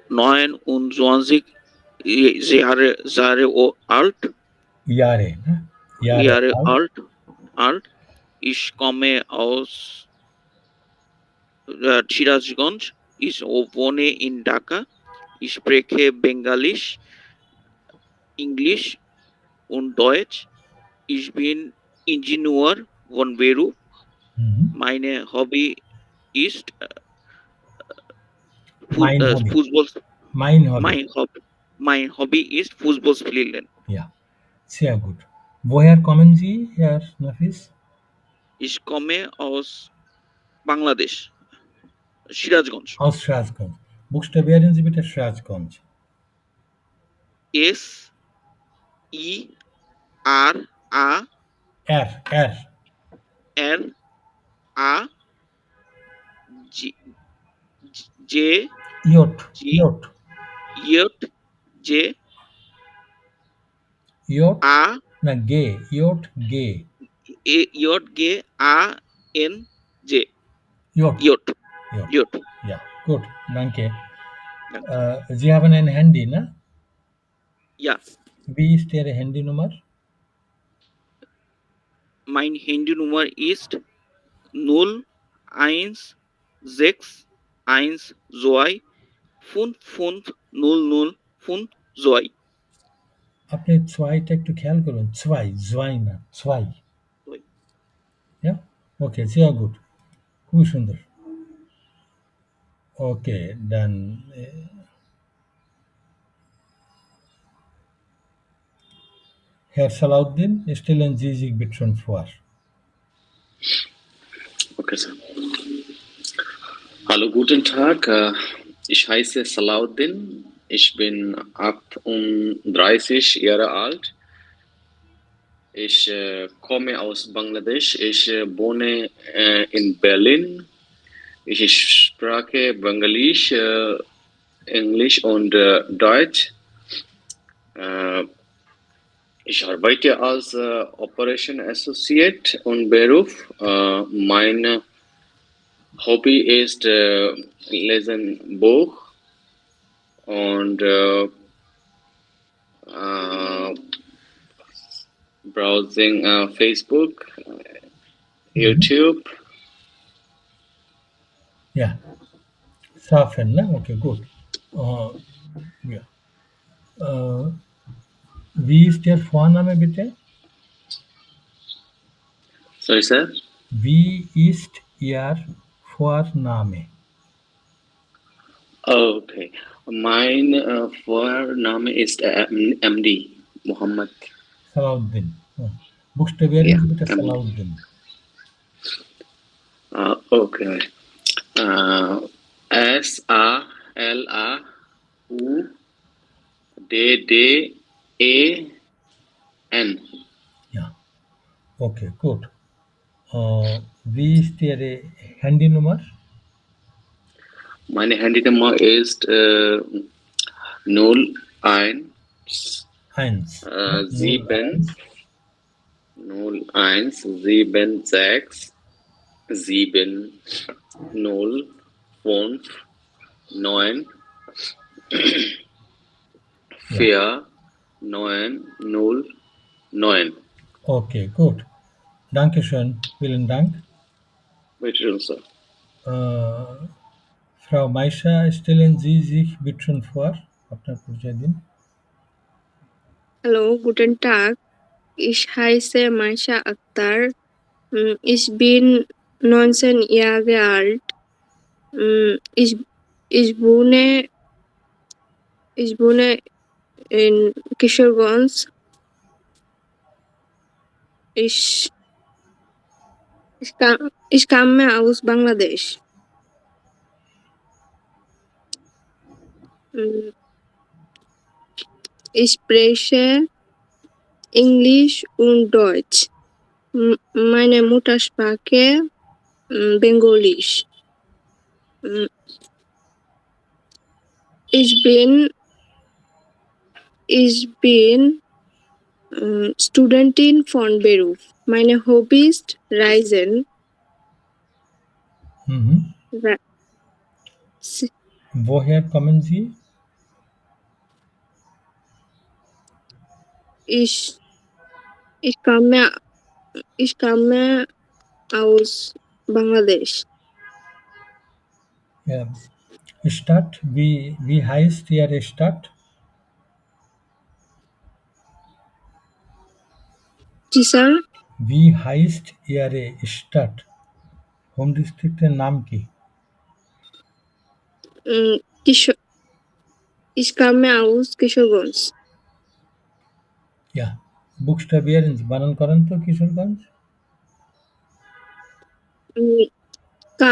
[SPEAKER 5] 29 Jahre alt.
[SPEAKER 1] Jahre, ne?
[SPEAKER 5] Jahre
[SPEAKER 1] alt.
[SPEAKER 5] alt. Ich komme aus Sirazganj. Ich wohne in Dhaka. Ich spreche Bengalisch, Englisch und Deutsch. Ich bin Ingenieur von Beruf.
[SPEAKER 1] Mhm.
[SPEAKER 5] Meine Hobby ist
[SPEAKER 1] Mein Hobby.
[SPEAKER 5] Fußball.
[SPEAKER 1] Mein Hobby.
[SPEAKER 5] Mein Hobby ist Fußball spielen.
[SPEAKER 1] Ja, sehr gut. Woher kommen Sie, Herr Nafis?
[SPEAKER 5] Ich komme aus Bangladesch, Sirazganj.
[SPEAKER 1] Aus Schwarzgond. Buchstabieren Sie bitte Schwarzgond.
[SPEAKER 5] S-I-R-A
[SPEAKER 1] R.
[SPEAKER 5] R-A-J
[SPEAKER 1] Jot.
[SPEAKER 5] J J
[SPEAKER 1] Jot.
[SPEAKER 5] A
[SPEAKER 1] Na, G. Jot, G.
[SPEAKER 5] G A N J
[SPEAKER 1] Jot.
[SPEAKER 5] Jot.
[SPEAKER 1] Ja, gut. Danke. Sie haben ein Handy, ne?
[SPEAKER 5] Ja,
[SPEAKER 1] Wie ist Ihre Handynummer?
[SPEAKER 5] mein Handynummer ist 01612 550052।
[SPEAKER 1] আপনি 2 টা একটু খেয়াল করুন। 2, জয় না, 2. Ja? Okay, sehr gut. খুবই সুন্দর। Okay, dann Herr Salahuddin, stellen Sie sich bitte schon vor.
[SPEAKER 4] Okay, Sir. Hallo, guten Tag. Ich heiße Salahuddin. Ich bin 38 Jahre alt. Ich komme aus Bangladesch. Ich wohne in Berlin. Ich spreche Bangalisch, Englisch und Deutsch. Ich arbeite als Operation Associate und Beruf. Mein Hobby ist Lesen Buch und browsing Facebook, YouTube.
[SPEAKER 1] Ja. Surfen, ne? Okay, gut. Ja. Wie ist Ihr Vorname bitte?
[SPEAKER 4] Sorry, sir.
[SPEAKER 1] Wie ist Ihr Vorname?
[SPEAKER 4] Okay. Mein Vorname ist MD, Muhammad.
[SPEAKER 1] Salahuddin. Buchstabieren
[SPEAKER 4] Ja,
[SPEAKER 1] Sie bitte
[SPEAKER 4] MD.
[SPEAKER 1] Salahuddin.
[SPEAKER 4] Okay. SALAUDDAN.
[SPEAKER 1] Ja, okay, gut. Wie ist Ihre Handynummer?
[SPEAKER 4] Meine Handynummer ist 01
[SPEAKER 1] 1.
[SPEAKER 4] 7 0176 7 0 5 9 4 9 0 9.
[SPEAKER 1] Okay, gut. Dankeschön. Vielen Dank.
[SPEAKER 4] Bitte schön, Sir.
[SPEAKER 1] Frau Maisha, stellen Sie sich bitte vor. আপনার পরিচয় দিন।
[SPEAKER 3] Hallo, guten Tag. Ich heiße Maisha Akhtar. Ich bin 19 Jahre alt. Ich wohne in Kishoreganj. Ich komme aus Bangladesch. Ich spreche Englisch und Deutsch. Meine Muttersprache Bengalisch. Ich bin Studentin von Beruf. Meine Hobbys Reisen.
[SPEAKER 1] Mhm. Woher kommen Sie?
[SPEAKER 3] Ich komme aus Bangladesch.
[SPEAKER 1] Ja. Stadt, wie heißt Ihre Stadt?
[SPEAKER 3] Sir,
[SPEAKER 1] Wie heißt Ihre Stadt? Home ডিস্ট্রিক্টের নাম কি?
[SPEAKER 3] ich komme aus Kishoreganj.
[SPEAKER 1] Ja. বুকস্টাবিয়ারেন বানান করেন তো Kishoreganj.
[SPEAKER 3] K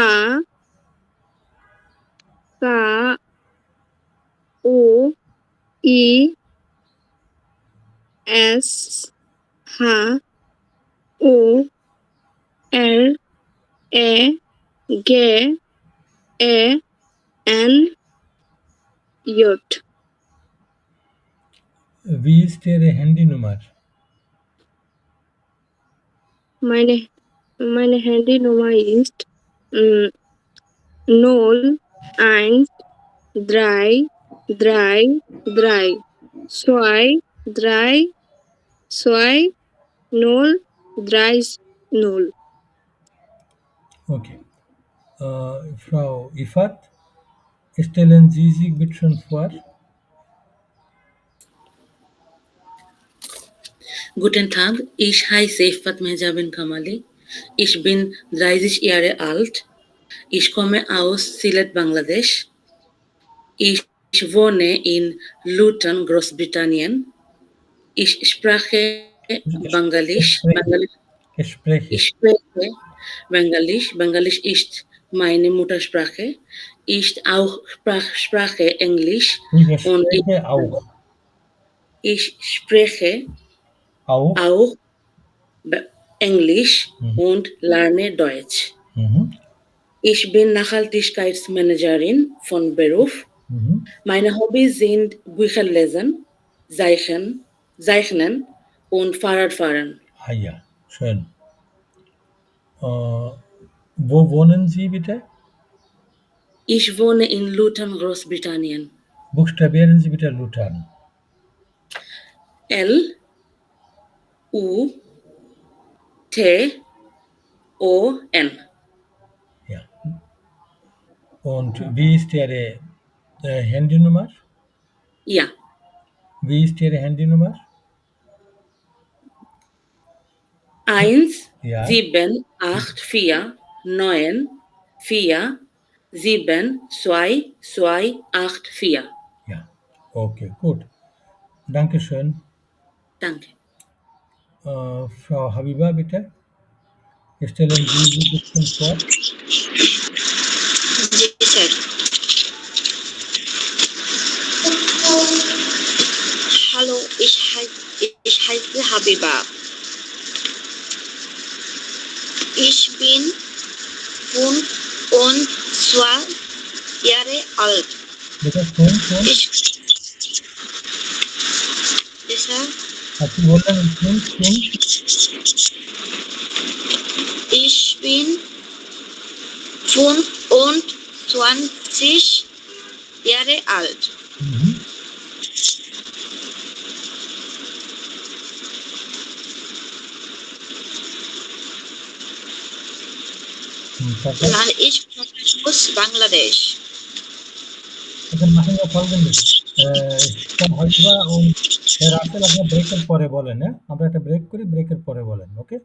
[SPEAKER 3] O E S H O R A G A N J.
[SPEAKER 1] Wie ist Ihre Handynummer?
[SPEAKER 3] Meine Handynummer ist 01 3 3 3 2 3 2 0 3 0.
[SPEAKER 1] Okay. Frau Ifat, stellen Sie sich bitte schon vor.
[SPEAKER 7] Guten Tag, ich heiße Fatma Jabin Kamali. Ich bin 30 Jahre alt. Ich komme aus Sylhet, Bangladesch. Ich wohne in Luton, Großbritannien. Ich spreche Bangalisch. Ich spreche Bangalisch. Bangalisch ist meine Muttersprache. Ist auch Sprache Englisch. Und ich spreche auch Englisch und lerne Deutsch. Ich bin Nachhaltigkeitsmanagerin von Beruf. Meine Hobbys sind Bücher lesen, Zeichnen und Fahrradfahren.
[SPEAKER 1] Ah ja, schön. Wo wohnen Sie bitte?
[SPEAKER 7] Ich wohne in Luton, Großbritannien.
[SPEAKER 1] Buchstabieren Sie bitte Luton.
[SPEAKER 7] Luton.
[SPEAKER 1] Ja. Und wie ist Ihre Handynummer?
[SPEAKER 7] Ja.
[SPEAKER 1] Wie ist Ihre Handynummer?
[SPEAKER 7] 1-7-8-4-9-4-7-2-2-8-4.
[SPEAKER 1] Ja, okay, gut. Dankeschön.
[SPEAKER 7] Danke.
[SPEAKER 1] Frau Habiba, bitte. Stellen Sie sich zum vor?
[SPEAKER 6] G sir. Hallo, ich heiße Habiba. Ich bin 25 Jahre alt.
[SPEAKER 1] बेटा कौन कौन
[SPEAKER 6] Ich, जी sir.
[SPEAKER 1] আপনি বললেন কোন কোন
[SPEAKER 6] Ich bin 25 Jahre alt.
[SPEAKER 1] হুম, তারপর
[SPEAKER 6] Nein, ich komme aus Bangladesh.
[SPEAKER 1] এখন মাহিনা folgende dann heute und Rasel আপনার ব্রেকের পরে বলেন, হ্যাঁ আমরা একটা ব্রেক করি, ব্রেকের পরে বলেন, ওকে?